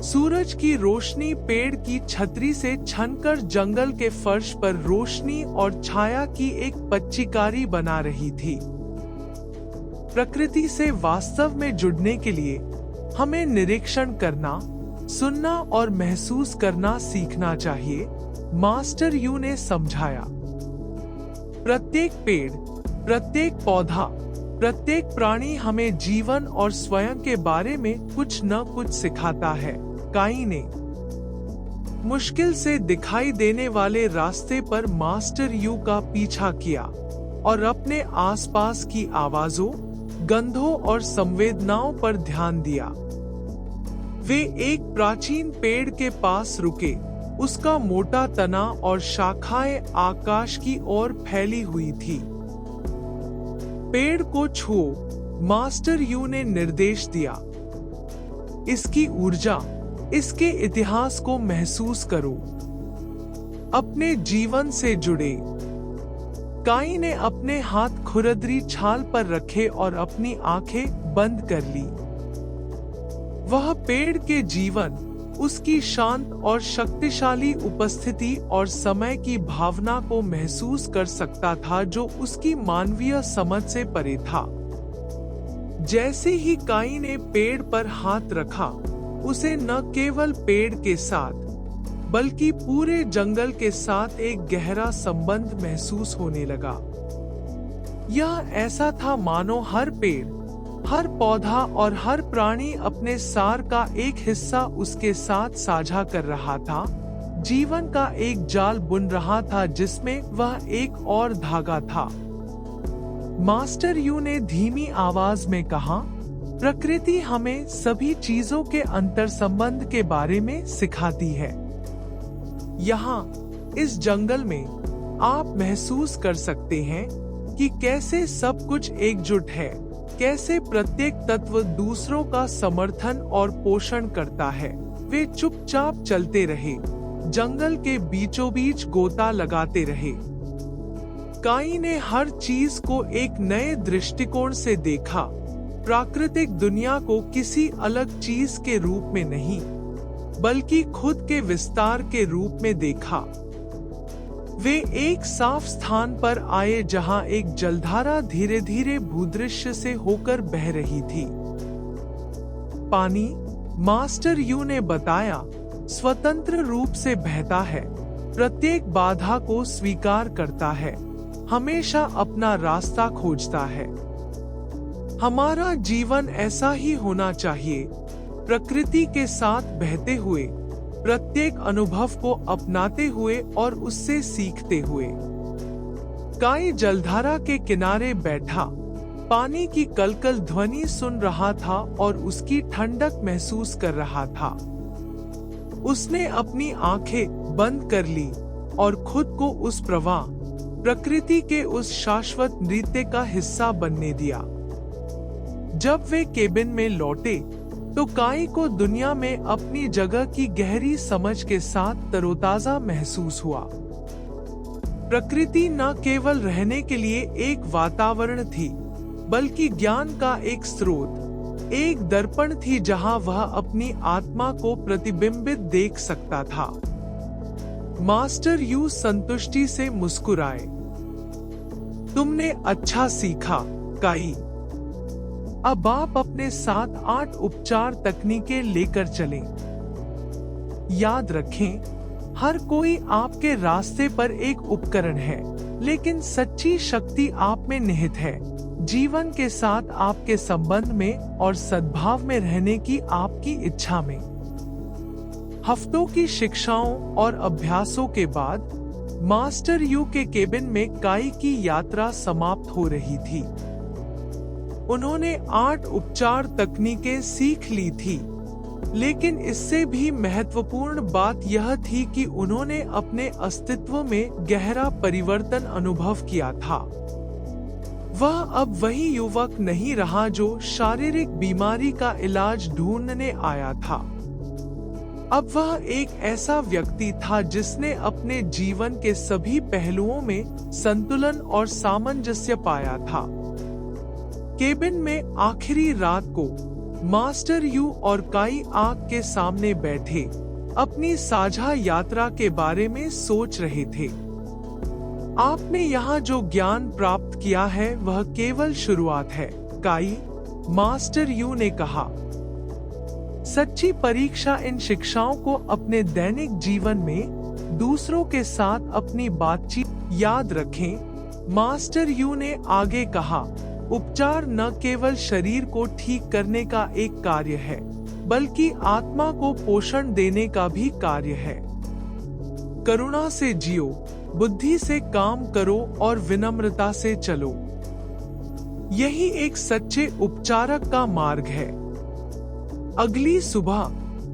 सूरज की रोशनी पेड़ की छतरी से छनकर जंगल के फर्श पर रोशनी और छाया की एक पच्चीकारी बना रही थी। प्रकृति से वास्तव में जुड़ने के लिए हमें निरीक्षण करना, सुनना और महसूस करना सीखना चाहिए, मास्टर यू ने समझाया। प्रत्येक पेड़, प्रत्येक पौधा, प्रत्येक प्राणी हमें जीवन और स्वयं के बारे में कुछ न कुछ सिखाता है। काई ने मुश्किल से दिखाई देने वाले रास्ते पर मास्टर यू का पीछा किया और अपने आसपास की आवाजों, गंधों और संवेदनाओं पर ध्यान दिया। वे एक प्राचीन पेड़ के पास रुके। उसका मोटा तना और शाखाएं आकाश की ओर फैली हुई थी। पेड़ को छुओ, मास्टर यू ने निर्देश दिया। इसकी ऊर्जा, इसके इतिहास को महसूस करो। अपने जीवन से जुड़े। काई ने अपने हाथ खुरदरी छाल पर रखे और अपनी आंखें बंद कर ली। वह पेड़ के जीवन, उसकी शांत और शक्तिशाली उपस्थिति और समय की भावना को महसूस कर सकता था जो उसकी मानवीय समझ से परे था। जैसे ही काई ने पेड़ पर हाथ रखा, उसे न केवल पेड़ के साथ बल्कि पूरे जंगल के साथ एक गहरा संबंध महसूस होने लगा। यह ऐसा था मानो हर पेड़, हर पौधा और हर प्राणी अपने सार का एक हिस्सा उसके साथ साझा कर रहा था, जीवन का एक जाल बुन रहा था जिसमें वह एक और धागा था। मास्टर यू ने धीमी आवाज में कहा, प्रकृति हमें सभी चीजों के अंतर संबंध के बारे में सिखाती है। यहाँ इस जंगल में आप महसूस कर सकते हैं कि कैसे सब कुछ एकजुट है, कैसे प्रत्येक तत्व दूसरों का समर्थन और पोषण करता है। वे चुपचाप चलते रहे, जंगल के बीचों बीच गोता लगाते रहे। काई ने हर चीज को एक नए दृष्टिकोण से देखा, प्राकृतिक दुनिया को किसी अलग चीज के रूप में नहीं, बल्कि खुद के विस्तार के रूप में देखा। वे एक साफ स्थान पर आए जहां एक जलधारा धीरे धीरे भूदृश्य से होकर बह रही थी। पानी, मास्टर यू ने बताया, स्वतंत्र रूप से बहता है, प्रत्येक बाधा को स्वीकार करता है, हमेशा अपना रास्ता खोजता है। हमारा जीवन ऐसा ही होना चाहिए, प्रकृति के साथ बहते हुए, प्रत्येक अनुभव को अपनाते हुए और उससे सीखते हुए। काई जलधारा के किनारे बैठा, पानी की कलकल ध्वनि सुन रहा था और उसकी ठंडक महसूस कर रहा था। उसने अपनी आंखें बंद कर ली और खुद को उस प्रवाह, प्रकृति के उस शाश्वत नृत्य का हिस्सा बनने दिया। जब वे केबिन में लौटे तो काई को दुनिया में अपनी जगह की गहरी समझ के साथ तरोताजा महसूस हुआ। प्रकृति न केवल रहने के लिए एक वातावरण थी, बल्कि ज्ञान का एक स्रोत, एक दर्पण थी जहां वह अपनी आत्मा को प्रतिबिंबित देख सकता था। मास्टर यू संतुष्टि से मुस्कुराए। तुमने अच्छा सीखा, काई। अब आप अपने साथ 8 उपचार तकनीकें लेकर चलें। याद रखें, हर कोई आपके रास्ते पर एक उपकरण है, लेकिन सच्ची शक्ति आप में निहित है, जीवन के साथ आपके संबंध में और सद्भाव में रहने की आपकी इच्छा में। हफ्तों की शिक्षाओं और अभ्यासों के बाद मास्टर यू के केबिन में काई की यात्रा समाप्त हो रही थी। उन्होंने 8 उपचार तकनीकें सीख ली थी, लेकिन इससे भी महत्वपूर्ण बात यह थी कि उन्होंने अपने अस्तित्व में गहरा परिवर्तन अनुभव किया था। वह अब वही युवक नहीं रहा जो शारीरिक बीमारी का इलाज ढूंढने आया था। अब वह एक ऐसा व्यक्ति था जिसने अपने जीवन के सभी पहलुओं में संतुलन और सामंजस्य पाया था। केबिन में आखिरी रात को मास्टर यू और काई आग के सामने बैठे अपनी साझा यात्रा के बारे में सोच रहे थे। आपने यहाँ जो ज्ञान प्राप्त किया है वह केवल शुरुआत है, काई, मास्टर यू ने कहा। सच्ची परीक्षा इन शिक्षाओं को अपने दैनिक जीवन में दूसरों के साथ अपनी बातचीत याद रखें। मास्टर यू ने आगे कहा, उपचार न केवल शरीर को ठीक करने का एक कार्य है, बल्कि आत्मा को पोषण देने का भी कार्य है। करुणा से जियो, बुद्धि से काम करो और विनम्रता से चलो। यही एक सच्चे उपचारक का मार्ग है। अगली सुबह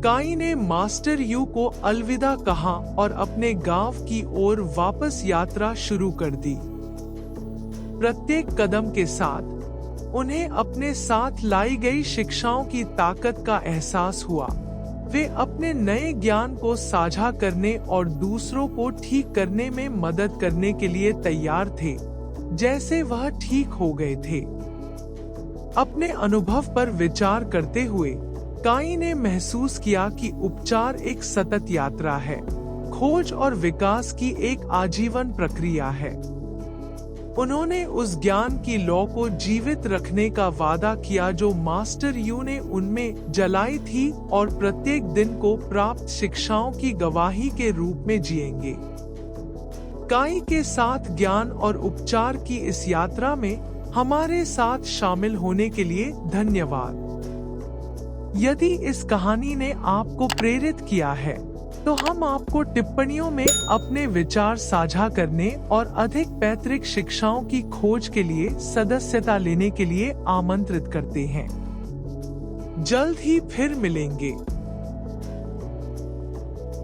काई ने मास्टर यू को अलविदा कहा और अपने गांव की ओर वापस यात्रा शुरू कर दी। प्रत्येक कदम के साथ उन्हें अपने साथ लाई गई शिक्षाओं की ताकत का एहसास हुआ। वे अपने नए ज्ञान को साझा करने और दूसरों को ठीक करने में मदद करने के लिए तैयार थे, जैसे वह ठीक हो गए थे। अपने अनुभव पर विचार करते हुए काई ने महसूस किया कि उपचार एक सतत यात्रा है, खोज और विकास की एक आजीवन प्रक्रिया है। उन्होंने उस ज्ञान की लौ को जीवित रखने का वादा किया जो मास्टर यू ने उनमें जलाई थी और प्रत्येक दिन को प्राप्त शिक्षाओं की गवाही के रूप में जिएंगे। काई के साथ ज्ञान और उपचार की इस यात्रा में हमारे साथ शामिल होने के लिए धन्यवाद। यदि इस कहानी ने आपको प्रेरित किया है, तो हम आपको टिप्पणियों में अपने विचार साझा करने और अधिक पैतृक शिक्षाओं की खोज के लिए सदस्यता लेने के लिए आमंत्रित करते हैं। जल्द ही फिर मिलेंगे।